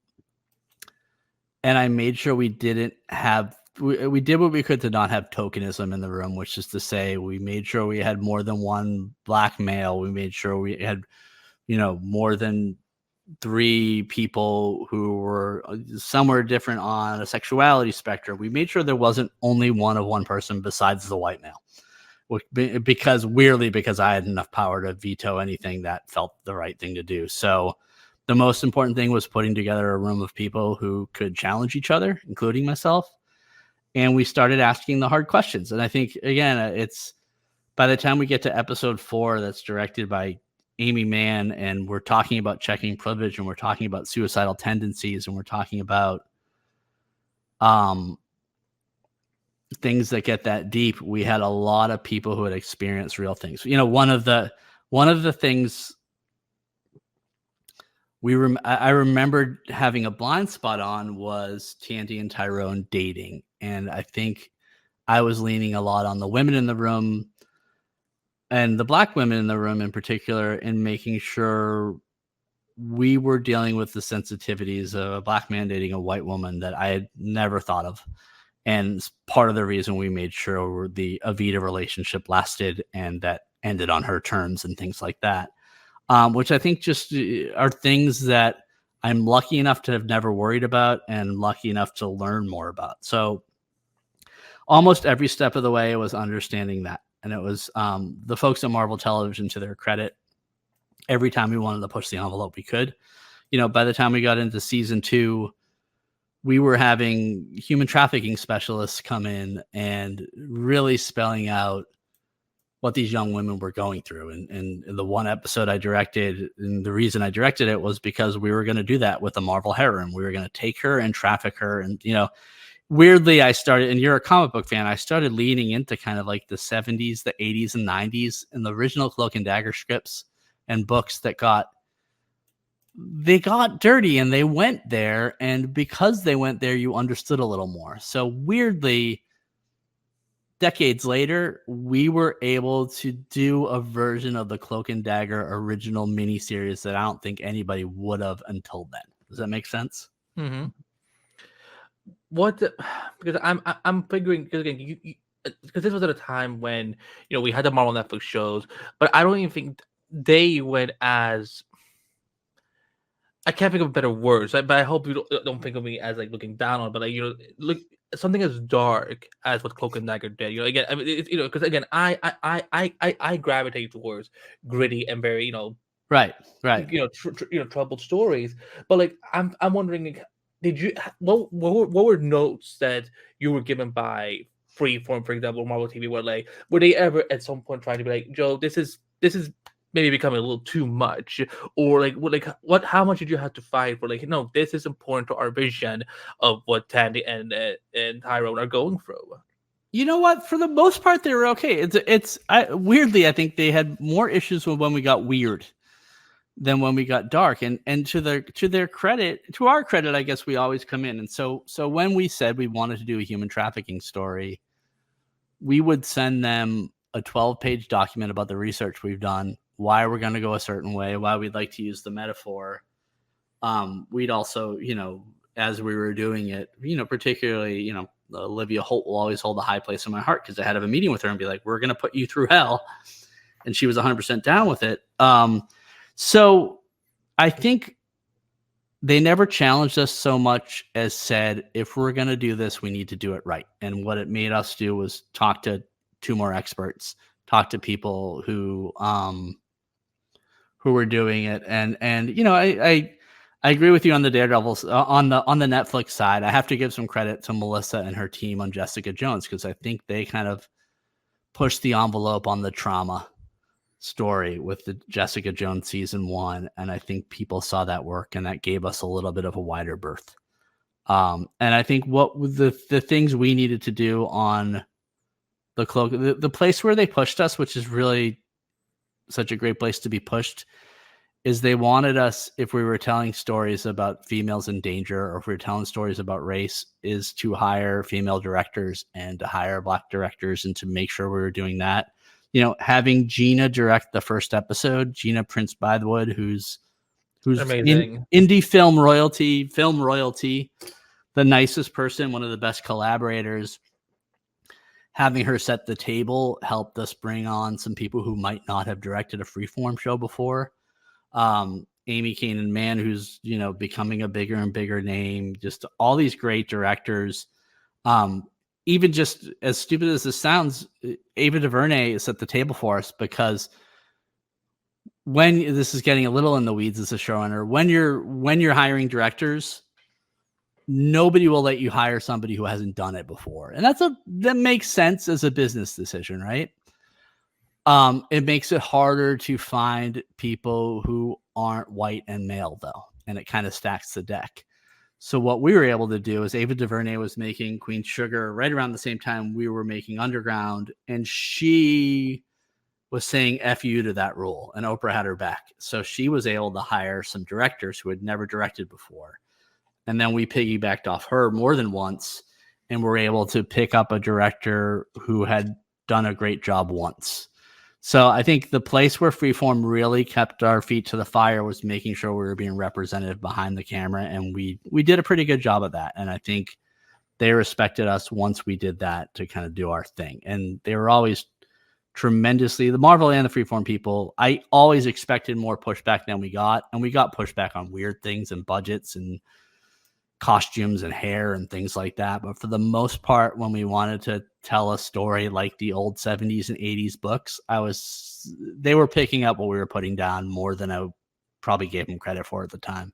I made sure we didn't have, we did what we could to not have tokenism in the room, which is to say we made sure we had more than one black male. We made sure we had, more than 3 people who were somewhere different on a sexuality spectrum. We made sure there wasn't only one person besides the white male, because I had enough power to veto anything that felt the right thing to do. So the most important thing was putting together a room of people who could challenge each other, including myself. And we started asking the hard questions. And I think, again, it's by the time we get to episode 4, that's directed by Amy Mann, and we're talking about checking privilege, and we're talking about suicidal tendencies, and we're talking about things that get that deep. We had a lot of people who had experienced real things. One of the things I remembered having a blind spot on was Tandy and Tyrone dating, and I think I was leaning a lot on the women in the room, and the black women in the room in particular, in making sure we were dealing with the sensitivities of a black man dating a white woman that I had never thought of. And part of the reason we made sure the Evita relationship lasted and that ended on her terms and things like that, which I think just are things that I'm lucky enough to have never worried about and lucky enough to learn more about. So almost every step of the way was understanding that. And it was the folks at Marvel Television, to their credit, every time we wanted to push the envelope, we could. By the time we got into season 2, we were having human trafficking specialists come in and really spelling out what these young women were going through. And the one episode I directed, and the reason I directed it was because we were going to do that with a Marvel heroine. We were going to take her and traffic her. And, weirdly, I started, and you're a comic book fan, I started leaning into kind of like the 70s, the 80s and 90s and the original Cloak and Dagger scripts and books that got dirty and they went there. And because they went there, you understood a little more. So weirdly, decades later, we were able to do a version of the Cloak and Dagger original miniseries that I don't think anybody would have until then. Does that make sense? Mm-hmm. Because I'm figuring, because again, because this was at a time when we had the Marvel Netflix shows, but I don't even think they went as, I can't think of better words, but I hope you don't think of me as like looking down on it, but like look something as dark as what Cloak and Dagger did. Again, I mean, because again, I gravitate towards gritty and very right, troubled stories. But like I'm wondering, like, did you what were notes that you were given by Freeform, for example, Marvel TV, were they ever at some point trying to be like, Joe, this is maybe becoming a little too much, or how much did you have to fight for no, this is important to our vision of what Tandy and Tyrone are going through? You know what? For the most part, they were okay. Weirdly, I think they had more issues when we got weird than when we got dark. And to their credit, to our credit, I guess we always come in. And so when we said we wanted to do a human trafficking story, we would send them a 12-page document about the research we've done, why we're going to go a certain way, why we'd like to use the metaphor. We'd also, as we were doing it, particularly, Olivia Holt will always hold a high place in my heart because I had to have a meeting with her and be like, we're going to put you through hell. And she was 100% down with it. So I think they never challenged us so much as said, if we're going to do this, we need to do it right. And what it made us do was talk to 2 more experts, talk to people who were doing it. And I agree with you on the Daredevils, on the Netflix side. I have to give some credit to Melissa and her team on Jessica Jones, because I think they kind of pushed the envelope on the trauma story with the Jessica Jones season 1. And I think people saw that work, and that gave us a little bit of a wider berth. And I think what the things we needed to do on the Cloak, the place where they pushed us, which is really such a great place to be pushed, is they wanted us, if we were telling stories about females in danger, or if we were telling stories about race, is to hire female directors and to hire Black directors, and to make sure we were doing that. Having Gina direct the first episode, Gina Prince Bythewood, who's amazing, indie film royalty, the nicest person, one of the best collaborators. Having her set the table helped us bring on some people who might not have directed a Freeform show before. Amy Kanan Mann, who's, becoming a bigger and bigger name, just all these great directors. Even just as stupid as this sounds, Ava DuVernay is at the table for us, because when this is getting a little in the weeds as a showrunner, when you're hiring directors, nobody will let you hire somebody who hasn't done it before. And that makes sense as a business decision, right? It makes it harder to find people who aren't white and male, though, and it kind of stacks the deck. So what we were able to do is Ava DuVernay was making Queen Sugar right around the same time we were making Underground, and she was saying F you to that rule, and Oprah had her back. So she was able to hire some directors who had never directed before. And then we piggybacked off her more than once, and were able to pick up a director who had done a great job once. So I think the place where Freeform really kept our feet to the fire was making sure we were being representative behind the camera, and we did a pretty good job of that. And I think they respected us once we did that to kind of do our thing. And they were always tremendously, the Marvel and the Freeform people, I always expected more pushback than we got. And we got pushback on weird things and budgets and costumes and hair and things like that. But for the most part, when we wanted to tell a story like the old 70s and 80s books, they were picking up what we were putting down more than I probably gave them credit for at the time.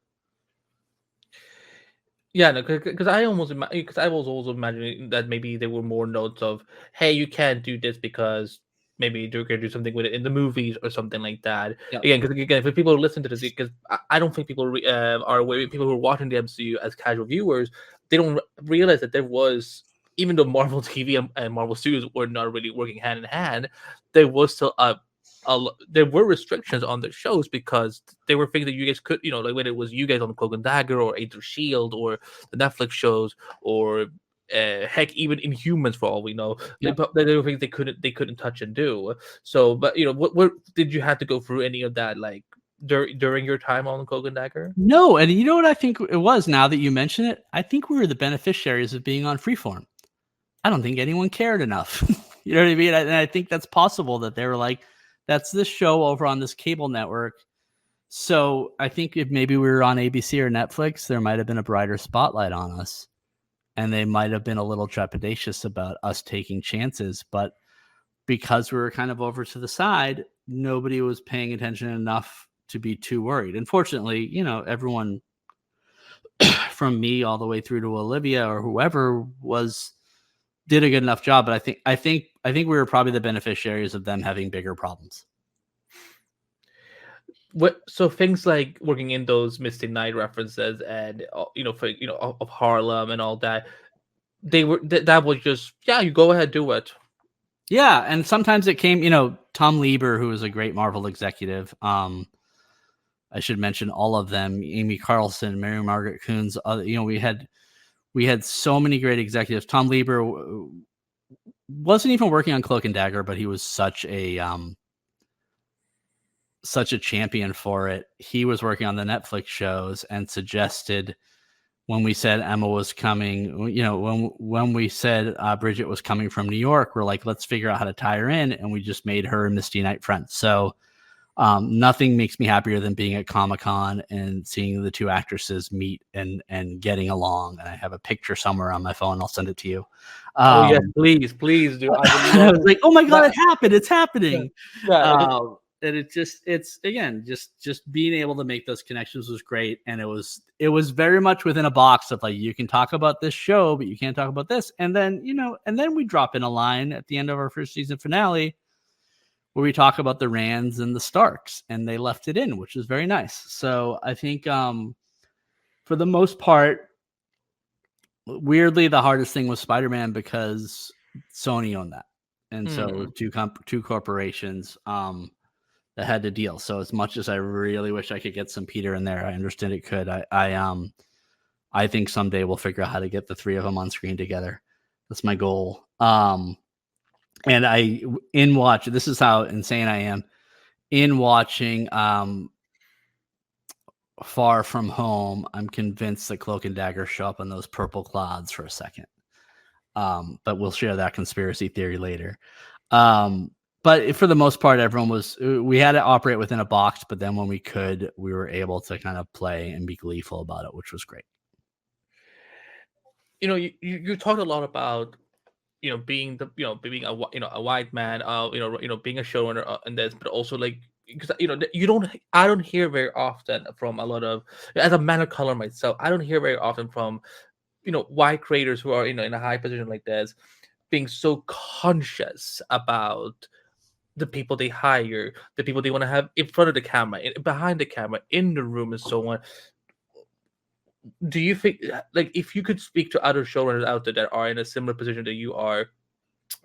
Yeah, no, because I was also imagining that maybe there were more notes of, hey, you can't do this because maybe they're going to do something with it in the movies or something like that. Yep. Again, because for people who listen to this, because I don't think people are aware, people who are watching the MCU as casual viewers, they don't realize that there was, even though Marvel TV and Marvel Studios were not really working hand in hand, there was still there were restrictions on the shows because there were things that you guys could, like when it was you guys on Cloak and Dagger or Agents of Shield or the Netflix shows or heck, even Inhumans for all we know, there were things they couldn't touch and do. So, but what did you have to go through any of that like during your time on Cloak and Dagger? No, and you know what I think it was. Now that you mention it, I think we were the beneficiaries of being on Freeform. I don't think anyone cared enough. You know what I mean? And I think that's possible that they were like, that's this show over on this cable network. So I think if maybe we were on ABC or Netflix, there might have been a brighter spotlight on us. And they might have been a little trepidatious about us taking chances. But because we were kind of over to the side, nobody was paying attention enough to be too worried. Unfortunately, everyone from me all the way through to Olivia or whoever did a good enough job. But I think we were probably the beneficiaries of them having bigger problems. So things like working in those Misty Knight references and of Harlem and all that, that was just, yeah, you go ahead, do it. Yeah, and sometimes it came, Tom Lieber, who was a great Marvel executive. I should mention all of them: Amy Carlson, Mary Margaret Coons. We had so many great executives. Tom Lieber wasn't even working on Cloak and Dagger, but he was such a champion for it. He was working on the Netflix shows and suggested when we said Emma was coming, when we said Bridget was coming from New York, we're like, let's figure out how to tie her in. And we just made her and Misty Knight friends. So nothing makes me happier than being at Comic-Con and seeing the two actresses meet and getting along. And I have a picture somewhere on my phone. I'll send it to you. Oh yes, please do. I was like, oh my God, it happened. It's happening. Yeah. And it's again, just being able to make those connections was great. And it was very much within a box of like, you can talk about this show, but you can't talk about this. And then, and then we drop in a line at the end of our first season finale where we talk about the Rands and the Starks, and they left it in, which is very nice. So I think for the most part, weirdly, the hardest thing was Spider-Man because Sony owned that. And so two corporations that had to deal. So as much as I really wish I could get some Peter in there, I understand it could. I think someday we'll figure out how to get the three of them on screen together. That's my goal. And this is how insane I am in watching Far From Home. I'm convinced that Cloak and Dagger show up on those purple clouds for a second. But we'll share that conspiracy theory later. But for the most part, we had to operate within a box, but then when we could, we were able to kind of play and be gleeful about it, which was great. You talked a lot about, being being a white man, being a showrunner and this, but also like, because I don't hear very often from a lot of, as a man of color myself, I don't hear very often from, white creators who are in a high position like this, being so conscious about the people they hire, the people they want to have in front of the camera, behind the camera, in the room, and so on. Do you think, like, if you could speak to other showrunners out there that are in a similar position that you are,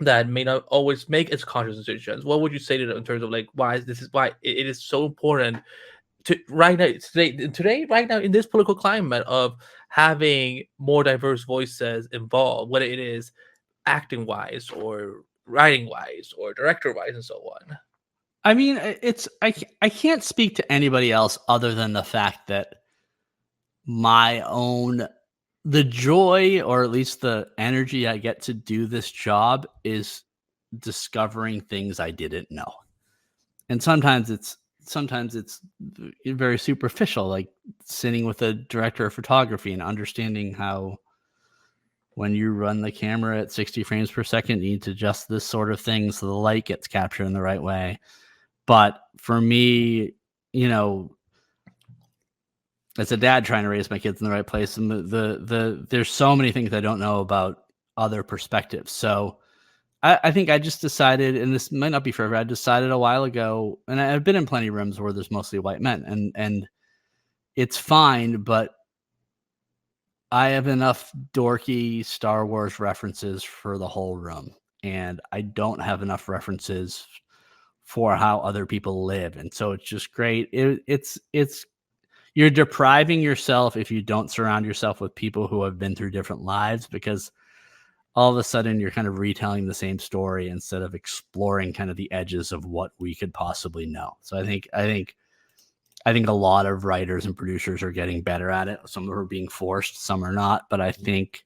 that may not always make as conscious decisions, what would you say to them in terms of like why it is so important to right now in this political climate of having more diverse voices involved, whether it is acting wise or writing wise or director wise and so on? I mean, I can't speak to anybody else other than the fact that my own the joy, or at least the energy I get to do this job, is discovering things I didn't know. And sometimes it's very superficial, like sitting with a director of photography and understanding how when you run the camera at 60 frames per second, you need to adjust this sort of thing so the light gets captured in the right way. But for me, you know, as a dad trying to raise my kids in the right place, and there's so many things I don't know about other perspectives. So I think I just decided, and this might not be forever, I decided a while ago, and I've been in plenty of rooms where there's mostly white men, and it's fine, but I have enough dorky Star Wars references for the whole room, and I don't have enough references for how other people live. And so it's just great. It's you're depriving yourself if you don't surround yourself with people who have been through different lives, because all of a sudden you're kind of retelling the same story instead of exploring kind of the edges of what we could possibly know. So I think a lot of writers and producers are getting better at it. Some are being forced, some are not. But I think,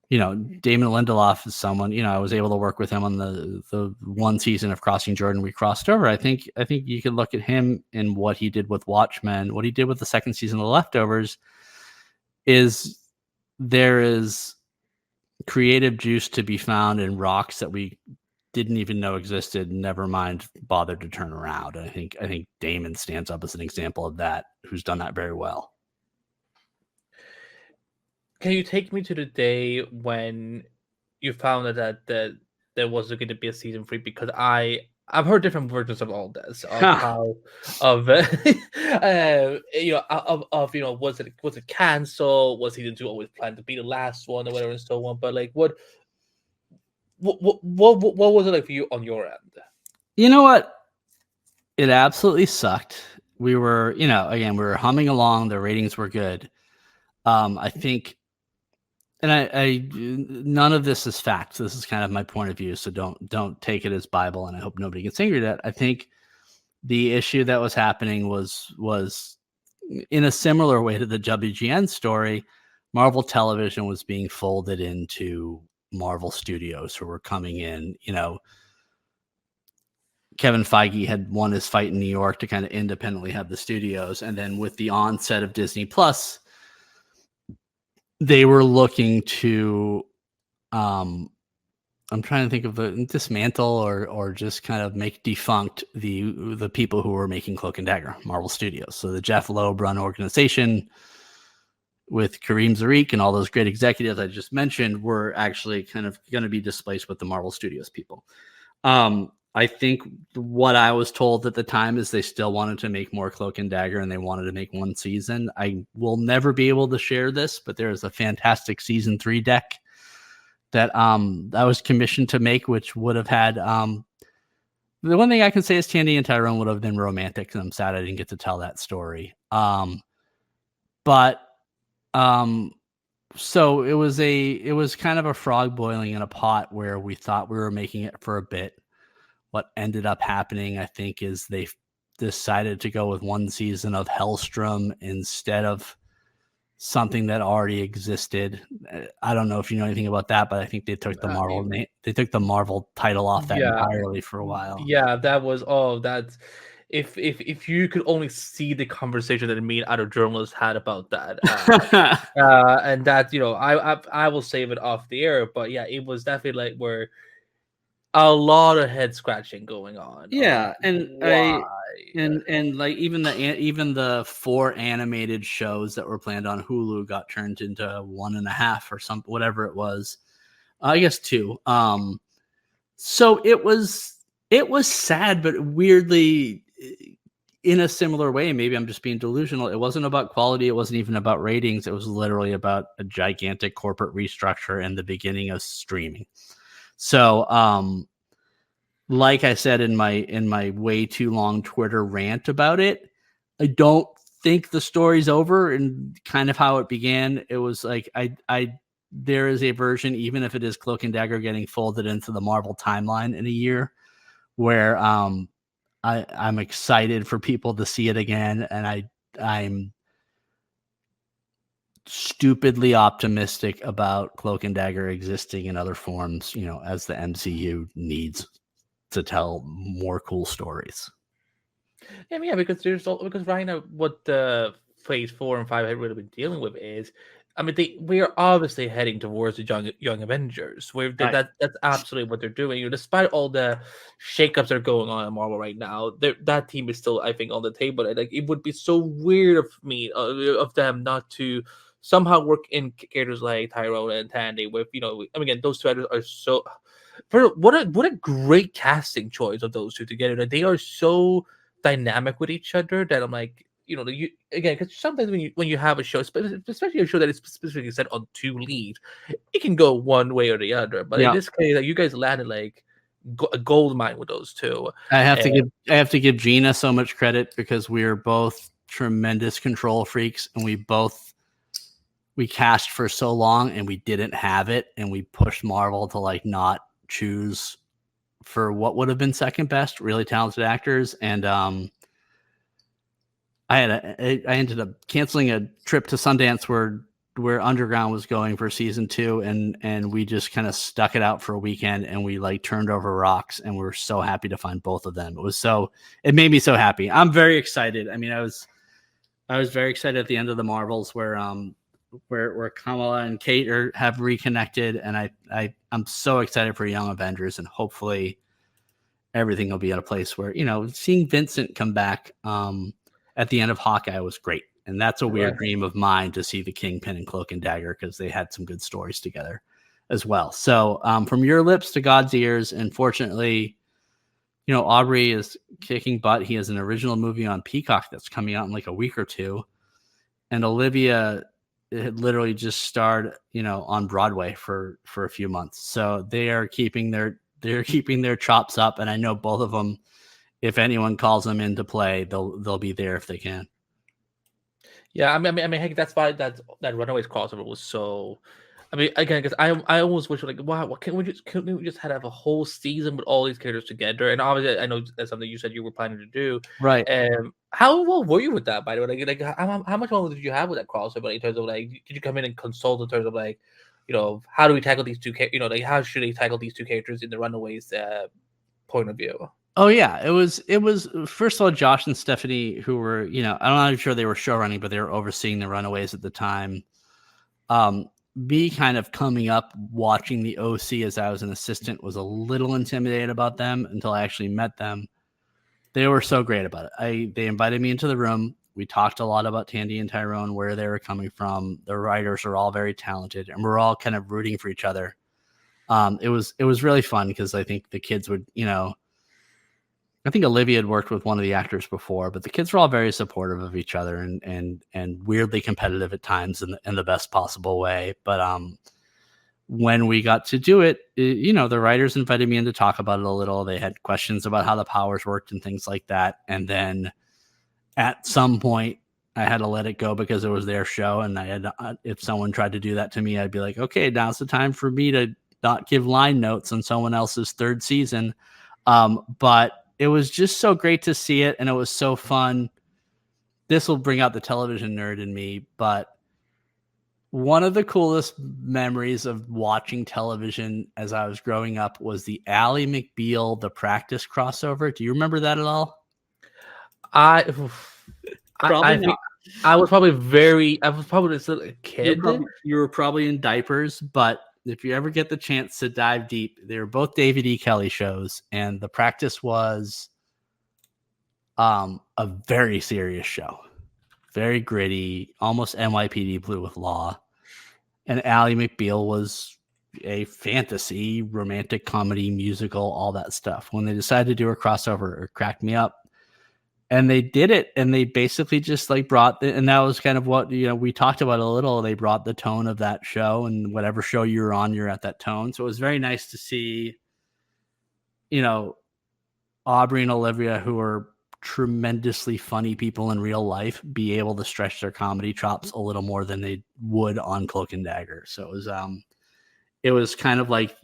you know, Damon Lindelof is someone, you know, I was able to work with him on the one season of Crossing Jordan. We crossed over. I think you could look at him and what he did with Watchmen, what he did with the second season of The Leftovers, is there is creative juice to be found in rocks that we didn't even know existed, never mind bothered to turn around. I think Damon stands up as an example of that, who's done that very well. Can you take me to the day when you found out that there wasn't going to be a season 3? Because I've heard different versions of all this, of how you know, was it canceled? Was season 2 always planned to be the last one, or whatever and so on? But like, what was it like for you on your end? You know what? It absolutely sucked. We were, you know, again, we were humming along. The ratings were good. I think, and I none of this is fact. This is kind of my point of view. So don't take it as Bible. And I hope nobody gets angry at it. I think the issue that was happening was in a similar way to the WGN story. Marvel Television was being folded into Marvel Studios, who were coming in. You know, Kevin Feige had won his fight in New York to kind of independently have the studios. And then with the onset of Disney Plus, they were looking to, I'm trying to think of the dismantle or just kind of make defunct the people who were making Cloak and Dagger, Marvel Studios. So the Jeff Loeb run organization with Kareem Zarek and all those great executives I just mentioned were actually kind of going to be displaced with the Marvel Studios people. I think what I was told at the time is they still wanted to make more Cloak and Dagger, and they wanted to make one season. I will never be able to share this, but there is a fantastic season 3 deck that I was commissioned to make, which would have had the one thing I can say is Tandy and Tyrone would have been romantic, and I'm sad I didn't get to tell that story. So it was kind of a frog boiling in a pot where we thought we were making it for a bit. What ended up happening, I think, is they decided to go with one season of Hellstrom instead of something that already existed. I don't know if you know anything about that, but I think they took the Marvel name. They took the Marvel title off that entirely for a while. Yeah, that was that's. If you could only see the conversation that me and other journalists had about that, and that, you know, I will save it off the air, but yeah, it was definitely like where a lot of head scratching going on. Yeah, and like even the 4 animated shows that were planned on Hulu got turned into 1.5 or something, whatever it was. I guess 2. So it was sad, but weirdly, in a similar way, maybe I'm just being delusional. It wasn't about quality. It wasn't even about ratings. It was literally about a gigantic corporate restructure and the beginning of streaming. So, like I said in my way too long Twitter rant about it, I don't think the story's over, and kind of how it began. It was like there is a version, even if it is Cloak and Dagger getting folded into the Marvel timeline in a year, where I'm excited for people to see it again, and I'm stupidly optimistic about Cloak and Dagger existing in other forms, as the MCU needs to tell more cool stories. Yeah, because because right now what the phase 4 and 5 have really been dealing with is, I mean, we are obviously heading towards the young Avengers. Where Right. that's absolutely what they're doing. Despite all the shakeups that are going on in Marvel right now, that team is still, I think, on the table. And, like, it would be so weird of them not to somehow work in characters like Tyrone and Tandy. With I mean, again, those two actors are so. What a great casting choice of those two together. That they are so dynamic with each other that I'm like, again, because sometimes when you have a show, especially a show that is specifically set on two leads, it can go one way or the other. But in this case, like, you guys landed like a gold mine with those two. I have to give Gina so much credit because we are both tremendous control freaks, and we cast for so long and we didn't have it, and we pushed Marvel to like not choose for what would have been second best really talented actors. And I ended up canceling a trip to Sundance where Underground was going for season 2, and we just kind of stuck it out for a weekend, and we like turned over rocks, and we were so happy to find both of them. It made me so happy. I'm very excited. I mean, I was very excited at the end of the Marvels where Kamala and Kate have reconnected, and I'm so excited for Young Avengers, and hopefully everything will be at a place where, seeing Vincent come back at the end of Hawkeye was great. And that's a weird dream of mine, to see the Kingpin and Cloak and Dagger, because they had some good stories together as well. So from your lips to God's ears, and fortunately, Aubrey is kicking butt. He has an original movie on Peacock that's coming out in like a week or two. And Olivia had literally just starred, on Broadway for a few months. So they are keeping their chops up. And I know both of them, if anyone calls them into play, they'll be there if they can. Yeah, I mean, heck, that's why that Runaways crossover was so. I mean, again, because I almost wish, like, wow, couldn't we just have a whole season with all these characters together? And obviously, I know that's something you said you were planning to do, right? How well were you with that, by the way? Like how much longer did you have with that crossover in terms of, like, did you come in and consult in terms of, like, how do we tackle these two? Like, how should they tackle these two characters in the Runaways point of view? Oh yeah, it was first of all, Josh and Stephanie, who were, I'm not sure they were showrunning, but they were overseeing the Runaways at the time. Me kind of coming up watching the OC as I was an assistant was a little intimidated about them until I actually met them. They were so great about it. They invited me into the room. We talked a lot about Tandy and Tyrone, where they were coming from. The writers are all very talented, and we're all kind of rooting for each other. It was really fun because I think the kids would, I think Olivia had worked with one of the actors before, but the kids were all very supportive of each other and weirdly competitive at times in the best possible way. But when we got to do it, the writers invited me in to talk about it a little. They had questions about how the powers worked and things like that. And then at some point, I had to let it go because it was their show. And if someone tried to do that to me, I'd be like, okay, now's the time for me to not give line notes on someone else's third season. But it was just so great to see it, and it was so fun. This will bring out the television nerd in me, but one of the coolest memories of watching television as I was growing up was the Ally McBeal, The Practice crossover. Do you remember that at all? I was probably still a kid. You were probably in diapers, but if you ever get the chance to dive deep, they were both David E. Kelly shows, and The Practice was a very serious show, very gritty, almost NYPD Blue with law. And Ally McBeal was a fantasy, romantic comedy, musical, all that stuff. When they decided to do a crossover, it cracked me up. And they did it, and they basically just like and that was kind of what, we talked about a little. They brought the tone of that show, and whatever show you're on, you're at that tone. So it was very nice to see, Aubrey and Olivia, who are tremendously funny people in real life, be able to stretch their comedy chops a little more than they would on Cloak and Dagger. So it was kind of like,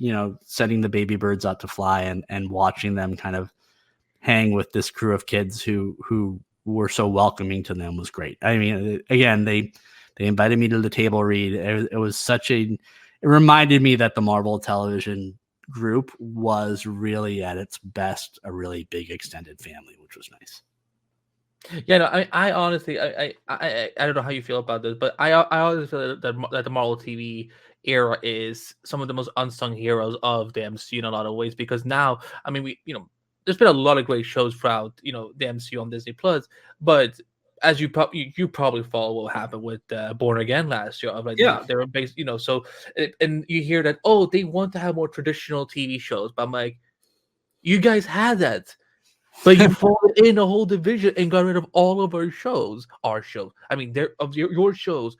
setting the baby birds out to fly and watching them kind of hang with this crew of kids who were so welcoming to them was great. I mean, again, they They invited me to the table read. It was it reminded me that the Marvel Television group was really at its best a really big extended family, which was nice. Yeah, no, I honestly, I don't know how you feel about this, but I always feel that the Marvel TV era is some of the most unsung heroes of the MCU in a lot of ways, because now, I mean, there's been a lot of great shows throughout, the MCU on Disney Plus, but as you probably follow what happened with Born Again last year, of like they were based, so and you hear that, oh, they want to have more traditional TV shows, but I'm like, you guys had that. But you folded in a whole division and got rid of all of our shows. I mean, they're of your shows.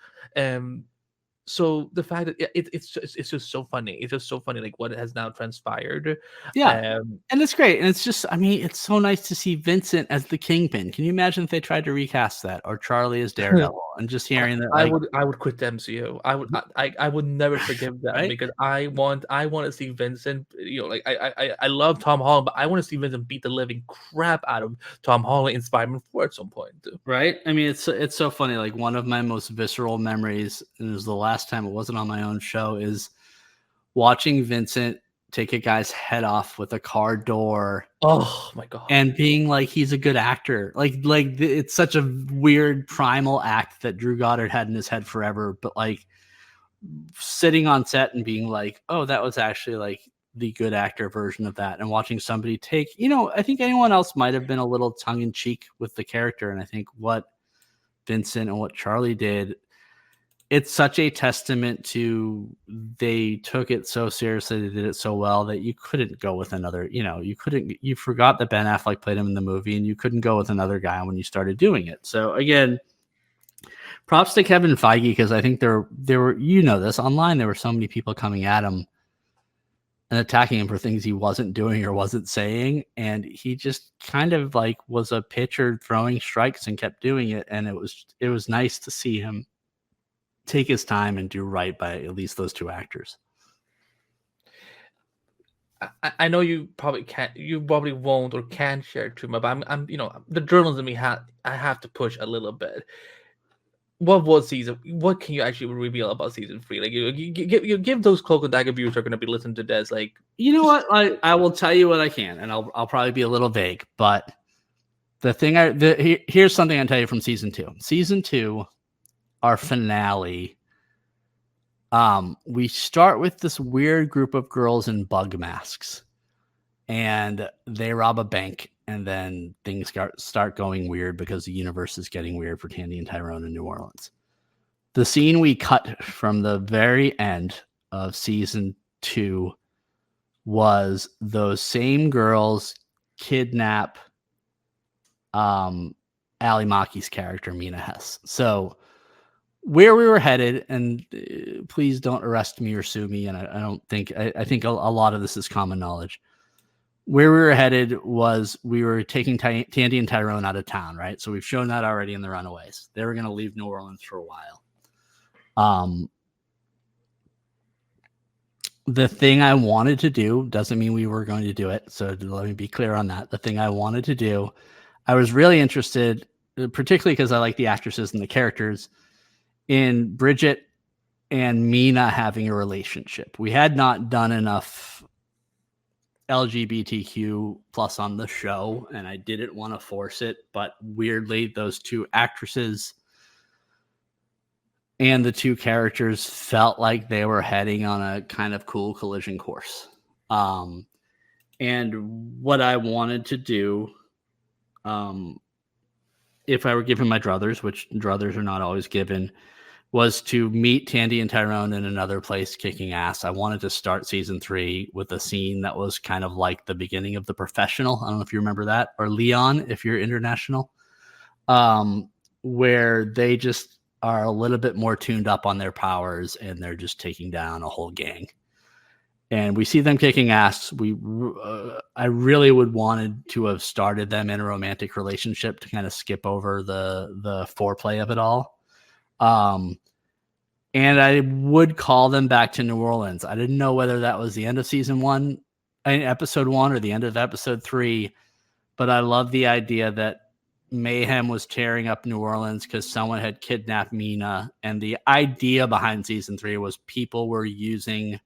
So the fact that it's just so funny. It's just so funny, like what has now transpired. Yeah, and it's great, and it's just, I mean, it's so nice to see Vincent as the Kingpin. Can you imagine if they tried to recast that, or Charlie as Daredevil, and just hearing that? Like, I would quit the MCU. I would never forgive them, right? because I want to see Vincent. Like I love Tom Holland, but I want to see Vincent beat the living crap out of Tom Holland in Spider-Man 4 at some point too. Right? I mean, it's so funny. Like, one of my most visceral memories, and it was the last time it wasn't on my own show, is watching Vincent take a guy's head off with a car door. Oh my god! And being like, he's a good actor. Like it's such a weird primal act that Drew Goddard had in his head forever. But like sitting on set and being like, oh, that was actually like the good actor version of that, and watching somebody take, I think anyone else might have been a little tongue in cheek with the character. And I think what Vincent and what Charlie did, it's such a testament to, they took it so seriously, they did it so well, that you couldn't go with another, you forgot that Ben Affleck played him in the movie, and you couldn't go with another guy when you started doing it. So again, props to Kevin Feige, because I think there were, this online, there were so many people coming at him and attacking him for things he wasn't doing or wasn't saying. And he just kind of like was a pitcher throwing strikes and kept doing it. And it was nice to see him take his time and do right by at least those two actors. I know you probably won't or can't share too much, but I'm the journalism I have to push a little bit. What can you actually reveal about season 3? Like, you give those Cloak Dagger viewers who are going to be listening to this, like, you know what, I will tell you what I can, and I'll probably be a little vague, but here's something I'll tell you from season 2. Season 2, our finale, we start with this weird group of girls in bug masks, and they rob a bank, and then things start going weird because the universe is getting weird for Tandy and Tyrone in New Orleans. The scene we cut from the very end of season 2 was those same girls kidnap Ali Maki's character, Mina Hess. So where we were headed, and please don't arrest me or sue me, and I think a lot of this is common knowledge. Where we were headed was, we were taking Tandy and Tyrone out of town, right? So we've shown that already in The Runaways. They were going to leave New Orleans for a while. The thing I wanted to do doesn't mean we were going to do it. So let me be clear on that. The thing I wanted to do, I was really interested, particularly because I like the actresses and the characters, in Bridget and Mina having a relationship. We had not done enough LGBTQ plus on the show, and I didn't want to force it, but weirdly, those two actresses and the two characters felt like they were heading on a kind of cool collision course. And what I wanted to do, if I were given my druthers, which druthers are not always given, was to meet Tandy and Tyrone in another place kicking ass. I wanted to start season 3 with a scene that was kind of like the beginning of The Professional. I don't know if you remember that, or Leon, if you're international, where they just are a little bit more tuned up on their powers, and they're just taking down a whole gang. And we see them kicking ass. I really would wanted to have started them in a romantic relationship to kind of skip over the foreplay of it all. And I would call them back to New Orleans. I didn't know whether that was the end of episode 1 or the end of episode 3, but I love the idea that mayhem was tearing up New Orleans because someone had kidnapped Mina. And the idea behind season 3 was people were using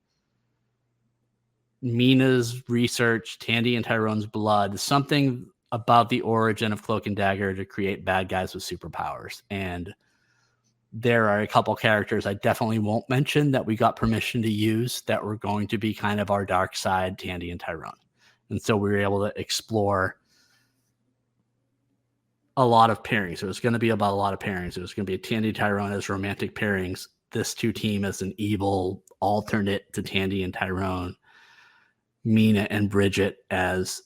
Mina's research, Tandy and Tyrone's blood, something about the origin of Cloak and Dagger to create bad guys with superpowers. And there are a couple characters I definitely won't mention that we got permission to use that were going to be kind of our dark side, Tandy and Tyrone. And so we were able to explore a lot of pairings. It was going to be about a lot of pairings. It was going to be a Tandy Tyrone as romantic pairings. This 2 team as an evil alternate to Tandy and Tyrone. Mina and Bridget as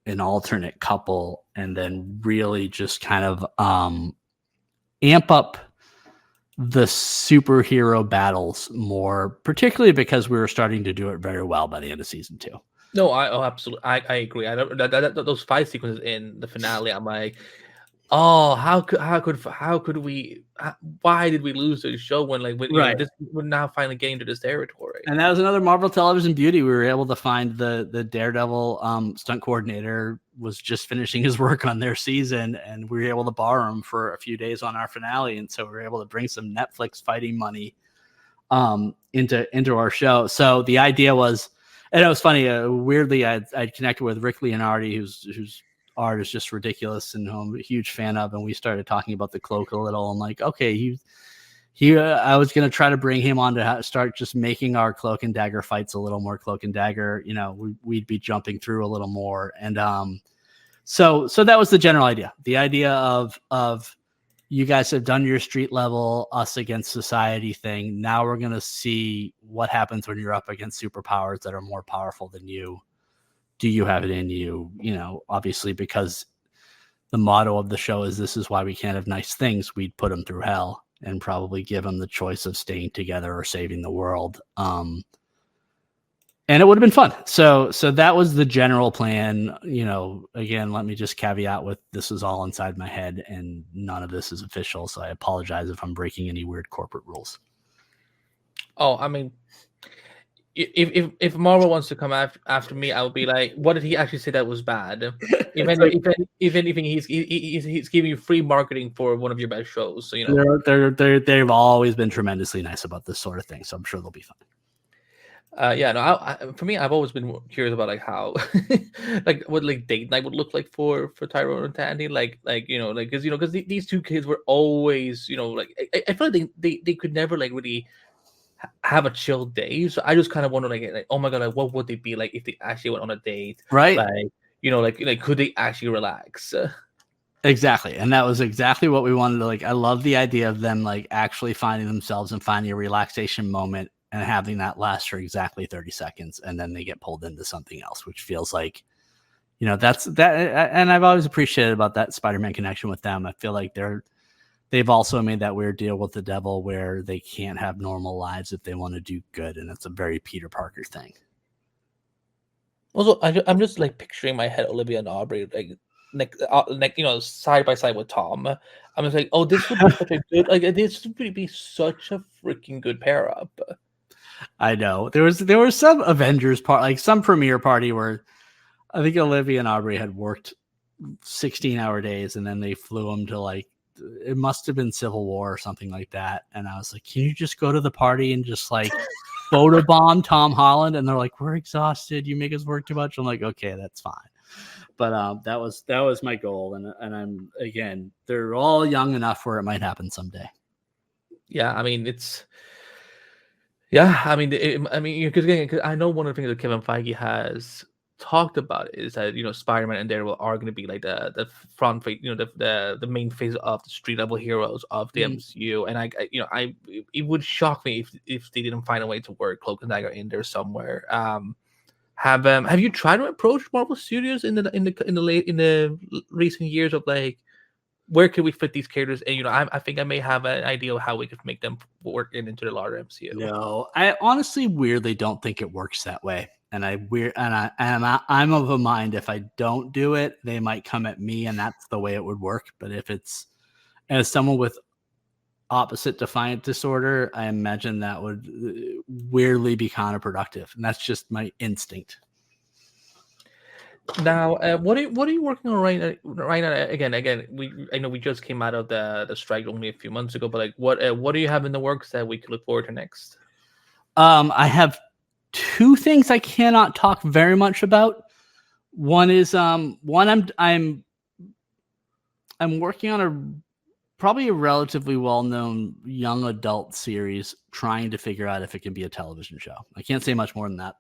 an alternate couple, and then really just kind of amp up the superhero battles more, particularly because we were starting to do it very well by the end of season 2. No, absolutely, I agree. I don't those fight sequences in the finale. I'm like, oh, how could we? Why did we lose the show when we're now finally getting to this territory? And that was another Marvel Television beauty. We were able to find the Daredevil stunt coordinator was just finishing his work on their season, and we were able to borrow him for a few days on our finale, and so we were able to bring some Netflix fighting money into our show. So the idea was, and it was funny. Weirdly, I'd connected with Rick Leonardi, who's art is just ridiculous and I'm a huge fan of, and we started talking about the cloak a little. I'm like, okay, I was going to try to bring him on to start just making our Cloak and Dagger fights a little more Cloak and Dagger. We'd be jumping through a little more. And so that was the general idea. The idea of you guys have done your street level us against society thing. Now we're going to see what happens when you're up against superpowers that are more powerful than you. Do you have it in you? Obviously, because the motto of the show is this is why we can't have nice things. We'd put them through hell and probably give them the choice of staying together or saving the world. And it would have been fun. So that was the general plan. Again, let me just caveat with this is all inside my head and none of this is official. So I apologize if I'm breaking any weird corporate rules. Oh, I mean, if Marvel wants to come after me, I would be like, what did he actually say that was bad? If anything, he's giving you free marketing for one of your best shows. So they've always been tremendously nice about this sort of thing. So I'm sure they'll be fine. For me, I've always been curious about how what date night would look like for Tyrone and Tandy, because these 2 kids were always I feel like they could never really have a chill day. So I just kind of wonder oh my god, what would they be like if they actually went on a date, right? Could they actually relax? Exactly. And that was exactly what we wanted to I love the idea of them actually finding themselves and finding a relaxation moment and having that last for exactly 30 seconds and then they get pulled into something else, which feels like that's that. And I've always appreciated about that Spider-Man connection with them. I feel like they've also made that weird deal with the devil where they can't have normal lives if they want to do good. And it's a very Peter Parker thing. Also, I'm just picturing in my head Olivia and Aubrey side by side with Tom. I'm just like, oh, this would be such a good this would be such a freaking good pair up. I know there was some Avengers part, some premiere party where I think Olivia and Aubrey had worked 16-hour days and then they flew them to it must have been Civil War or something like that. And I was like, can you just go to the party and just photobomb Tom Holland? And they're like, we're exhausted. You make us work too much. I'm like, okay, that's fine. But that was my goal. And I'm, again, they're all young enough where it might happen someday. Yeah. I mean, because I know one of the things that Kevin Feige has talked about is that Spider-Man and Daredevil are going to be the front face, the main face of the street level heroes of the MCU, and it would shock me if they didn't find a way to work Cloak and Dagger in there somewhere. Have you tried to approach Marvel Studios in the recent years of where can we fit these characters? And I think I may have an idea of how we could make them work into the larger MCU. No, I honestly weirdly don't think it works that way. And I'm of a mind, if I don't do it, they might come at me, and that's the way it would work. But if it's as someone with opposite defiant disorder, I imagine that would weirdly be counterproductive, and that's just my instinct. Now, what are you working on right now? Again, I know we just came out of the strike only a few months ago, but like, what do you have in the works that we could look forward to next? I have two things I cannot talk very much about. One is one I'm working on probably a relatively well-known young adult series, trying to figure out if it can be a television show. I can't say much more than that.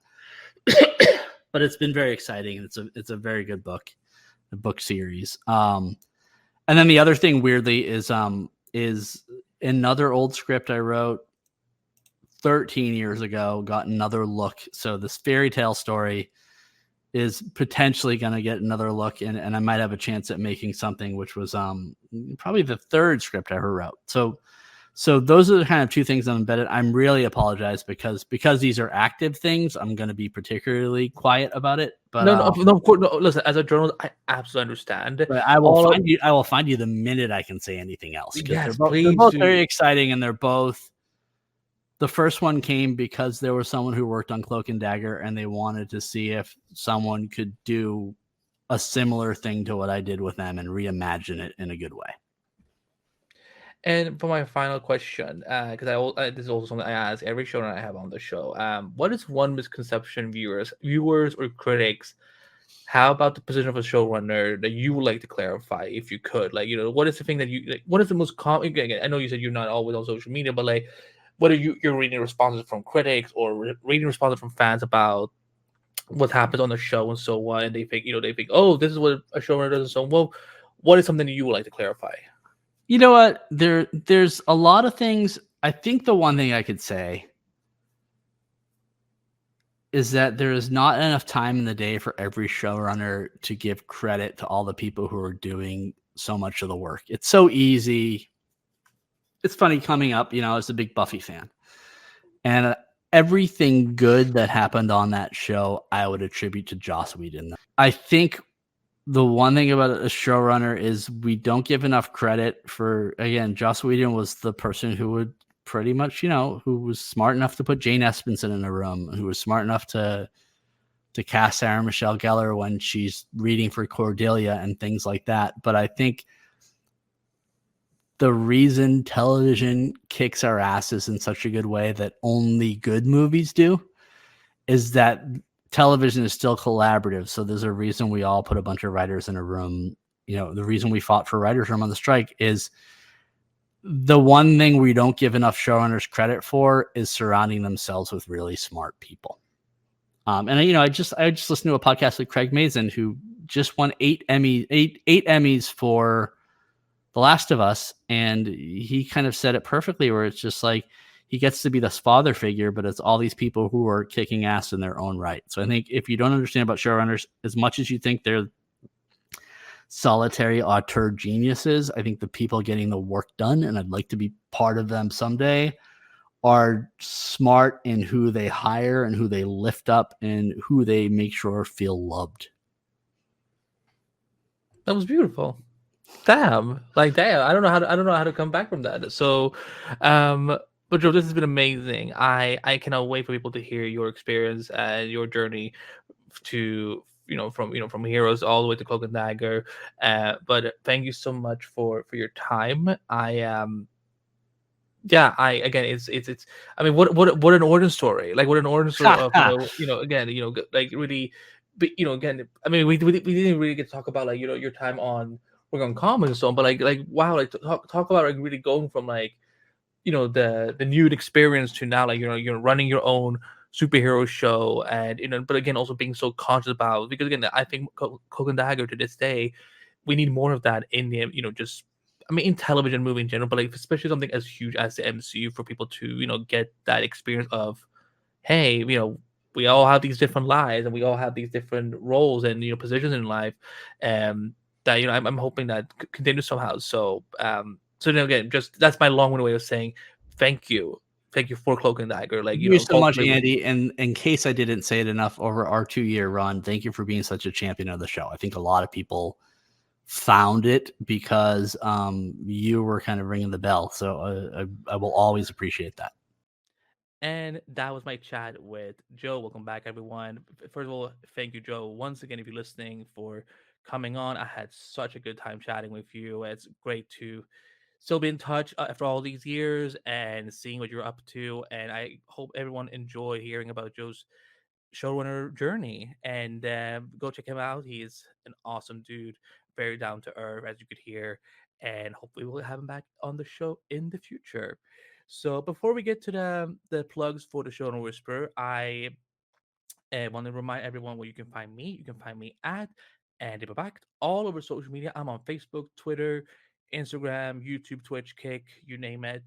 But it's been very exciting. It's a very good book, the book series. And then the other thing, weirdly, is another old script I wrote 13 years ago got another look. So this fairy tale story is potentially going to get another look, and I might have a chance at making something, which was probably the third script I ever wrote. So those are the kind of two things I'm embedded. I'm really apologize because these are active things. I'm going to be particularly quiet about it. But No, of course, no. Listen, as a journalist, I absolutely understand. But I will find you. I will find you the minute I can say anything else. Yes, they're both very exciting, and they're both. The first one came because there was someone who worked on Cloak and Dagger, and they wanted to see if someone could do a similar thing to what I did with them and reimagine it in a good way. And for my final question, because this is also something I ask every showrunner I have on the show. What is one misconception viewers or critics have about the position of a showrunner that you would like to clarify, if you could? Like, what is the thing that you like? What is the most common? Again, I know you said you're not always on social media, but like, what are you're reading responses from critics or reading responses from fans about what happens on the show and so on, and they think oh, this is what a showrunner does and so on. Well, what is something that you would like to clarify? You know what? There's a lot of things. I think the one thing I could say is that there is not enough time in the day for every showrunner to give credit to all the people who are doing so much of the work. It's so easy. It's funny coming up, as a big Buffy fan. And everything good that happened on that show, I would attribute to Joss Whedon. I think the one thing about a showrunner is we don't give enough credit for, again, Joss Whedon was the person who would pretty much, who was smart enough to put Jane Espenson in a room, who was smart enough to cast Sarah Michelle Gellar when she's reading for Cordelia and things like that. But I think the reason television kicks our asses in such a good way that only good movies do is that television is still collaborative. So there's a reason we all put a bunch of writers in a room. The reason we fought for writers' room on the strike is the one thing we don't give enough showrunners credit for is surrounding themselves with really smart people. And I just listened to a podcast with Craig Mazin, who just won eight Emmys for The Last of Us, and he kind of said it perfectly, where it's just like he gets to be this father figure, but it's all these people who are kicking ass in their own right. So I think if you don't understand about showrunners as much as you think they're solitary auteur geniuses, I think the people getting the work done, and I'd like to be part of them someday, are smart in who they hire and who they lift up and who they make sure feel loved. That was beautiful. Damn. I don't know how to come back from that. So, but Joe, this has been amazing. I cannot wait for people to hear your experience and your journey to from Heroes all the way to Cloak and Dagger. But thank you so much for your time. It's I mean, what an origin story. Like, what an origin story of like, really. But again, I mean, we didn't really get to talk about, like, your time on working on comics and so on, but like wow, like talk about like really going from like the new experience to now, like you're running your own superhero show, and but again also being so conscious about, because again I think Cloak and Dagger to this day, we need more of that in the just, I mean, in television movie in general, but like especially something as huge as the MCU, for people to get that experience of, hey, we all have these different lives and we all have these different roles and positions in life, that I'm hoping that continues somehow. So again, just that's my long-winded way of saying thank you for Cloak and Dagger. Like, thank you so much, Andy. And in case I didn't say it enough over our 2-year run, thank you for being such a champion of the show. I think a lot of people found it because you were kind of ringing the bell. So I will always appreciate that. And that was my chat with Joe. Welcome back, everyone. First of all, thank you, Joe, once again, if you're listening, for coming on. I had such a good time chatting with you. It's great to still be in touch after all these years and seeing what you're up to. And I hope everyone enjoyed hearing about Joe's showrunner journey. And go check him out. He's an awesome dude, very down to earth, as you could hear. And hopefully we'll have him back on the show in the future. So before we get to the plugs for the Showrunner Whisperer, I want to remind everyone where you can find me. You can find me at Andy Behbakht all over social media. I'm on Facebook, Twitter, Instagram, YouTube, Twitch, Kick, you name it.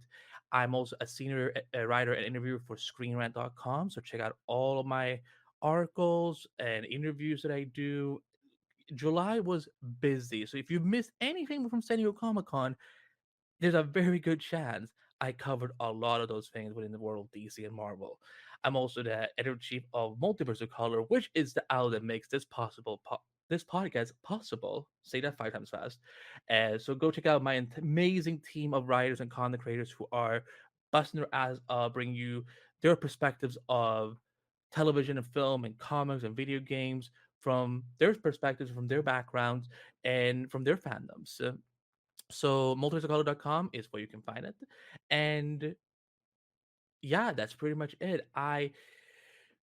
I'm also a senior writer and interviewer for ScreenRant.com. So check out all of my articles and interviews that I do. July was busy. So if you missed anything from San Diego Comic Con, there's a very good chance I covered a lot of those things within the world of DC and Marvel. I'm also the editor-in-chief of Multiverse of Color, which is the outlet that makes this this podcast possible. Say that 5 times fast. So go check out my amazing team of writers and content creators who are busting their ass up, bringing you their perspectives of television and film and comics and video games from their perspectives, from their backgrounds, and from their fandoms. So multiverseofcolor.com is where you can find it. And yeah, that's pretty much it.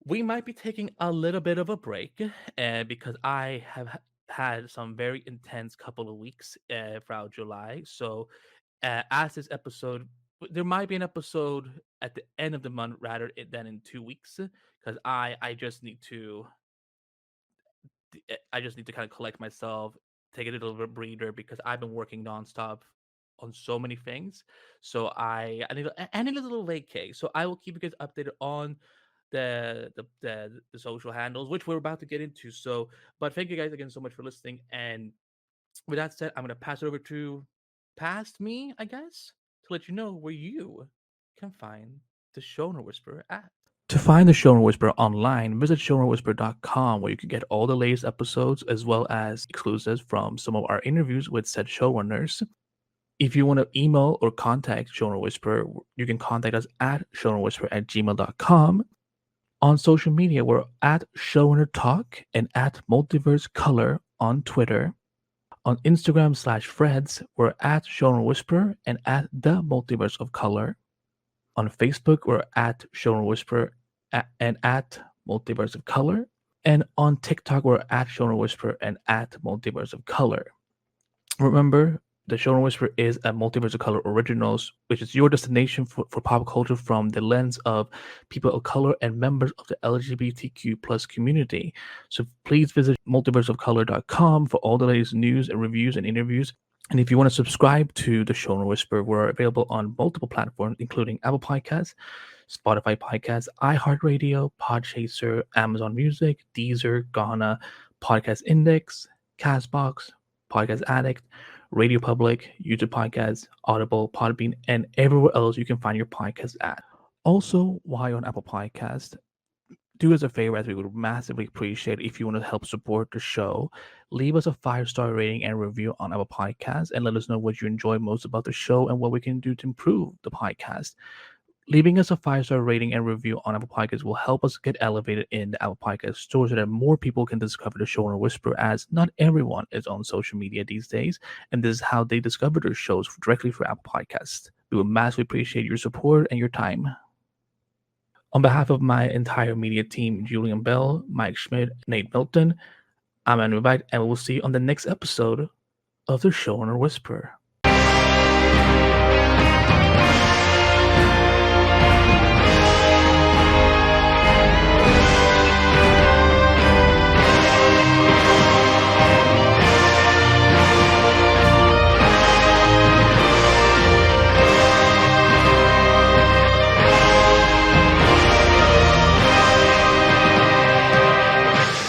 We might be taking a little bit of a break because I have had some very intense couple of weeks throughout July. So as this episode, there might be an episode at the end of the month rather than in 2 weeks, because I just need to kind of collect myself, take a little bit of a breather, because I've been working nonstop on so many things. So I need a little vacay. So I will keep you guys updated on the social handles, which we're about to get into. So, but thank you guys again so much for listening. And with that said, I'm gonna pass it over to past me, I guess, to let you know where you can find the Showrunner Whisperer at. To find the Showrunner Whisperer online, visit showrunnerwhisperer.com, where you can get all the latest episodes as well as exclusives from some of our interviews with said showrunners. If you want to email or contact Showrunner Whisperer, you can contact us at showrunnerwhisperer@gmail.com. On social media, we're at Showrunner Talk and at Multiverse Color on Twitter. On Instagram/Threads, we're at Showrunner Whisperer and at the Multiverse of Color. On Facebook, we're at Showrunner Whisperer and at Multiverse of Color. And on TikTok, we're at Showrunner Whisperer and at Multiverse of Color. Remember, the Showrunner Whisperer is a Multiverse of Color Originals, which is your destination for pop culture from the lens of people of color and members of the LGBTQ plus community. So please visit multiverseofcolor.com for all the latest news and reviews and interviews. And if you want to subscribe to the Showrunner Whisperer, we're available on multiple platforms, including Apple Podcasts, Spotify Podcasts, iHeartRadio, Podchaser, Amazon Music, Deezer, Ghana, Podcast Index, Castbox, Podcast Addict, Radio Public, YouTube Podcasts, Audible, Podbean, and everywhere else you can find your podcast at. Also, while you're on Apple Podcasts, do us a favor, as we would massively appreciate if you want to help support the show. Leave us a 5-star rating and review on Apple Podcasts and let us know what you enjoy most about the show and what we can do to improve the podcast. Leaving us a 5-star rating and review on Apple Podcasts will help us get elevated in the Apple Podcast store so that more people can discover the Showrunner Whisperer, as not everyone is on social media these days, and this is how they discover their shows directly through Apple Podcasts. We would massively appreciate your support and your time. On behalf of my entire media team, Julian Bell, Mike Schmidt, Nate Milton, I'm Andy Behbakht, and we will see you on the next episode of the Showrunner Whisperer.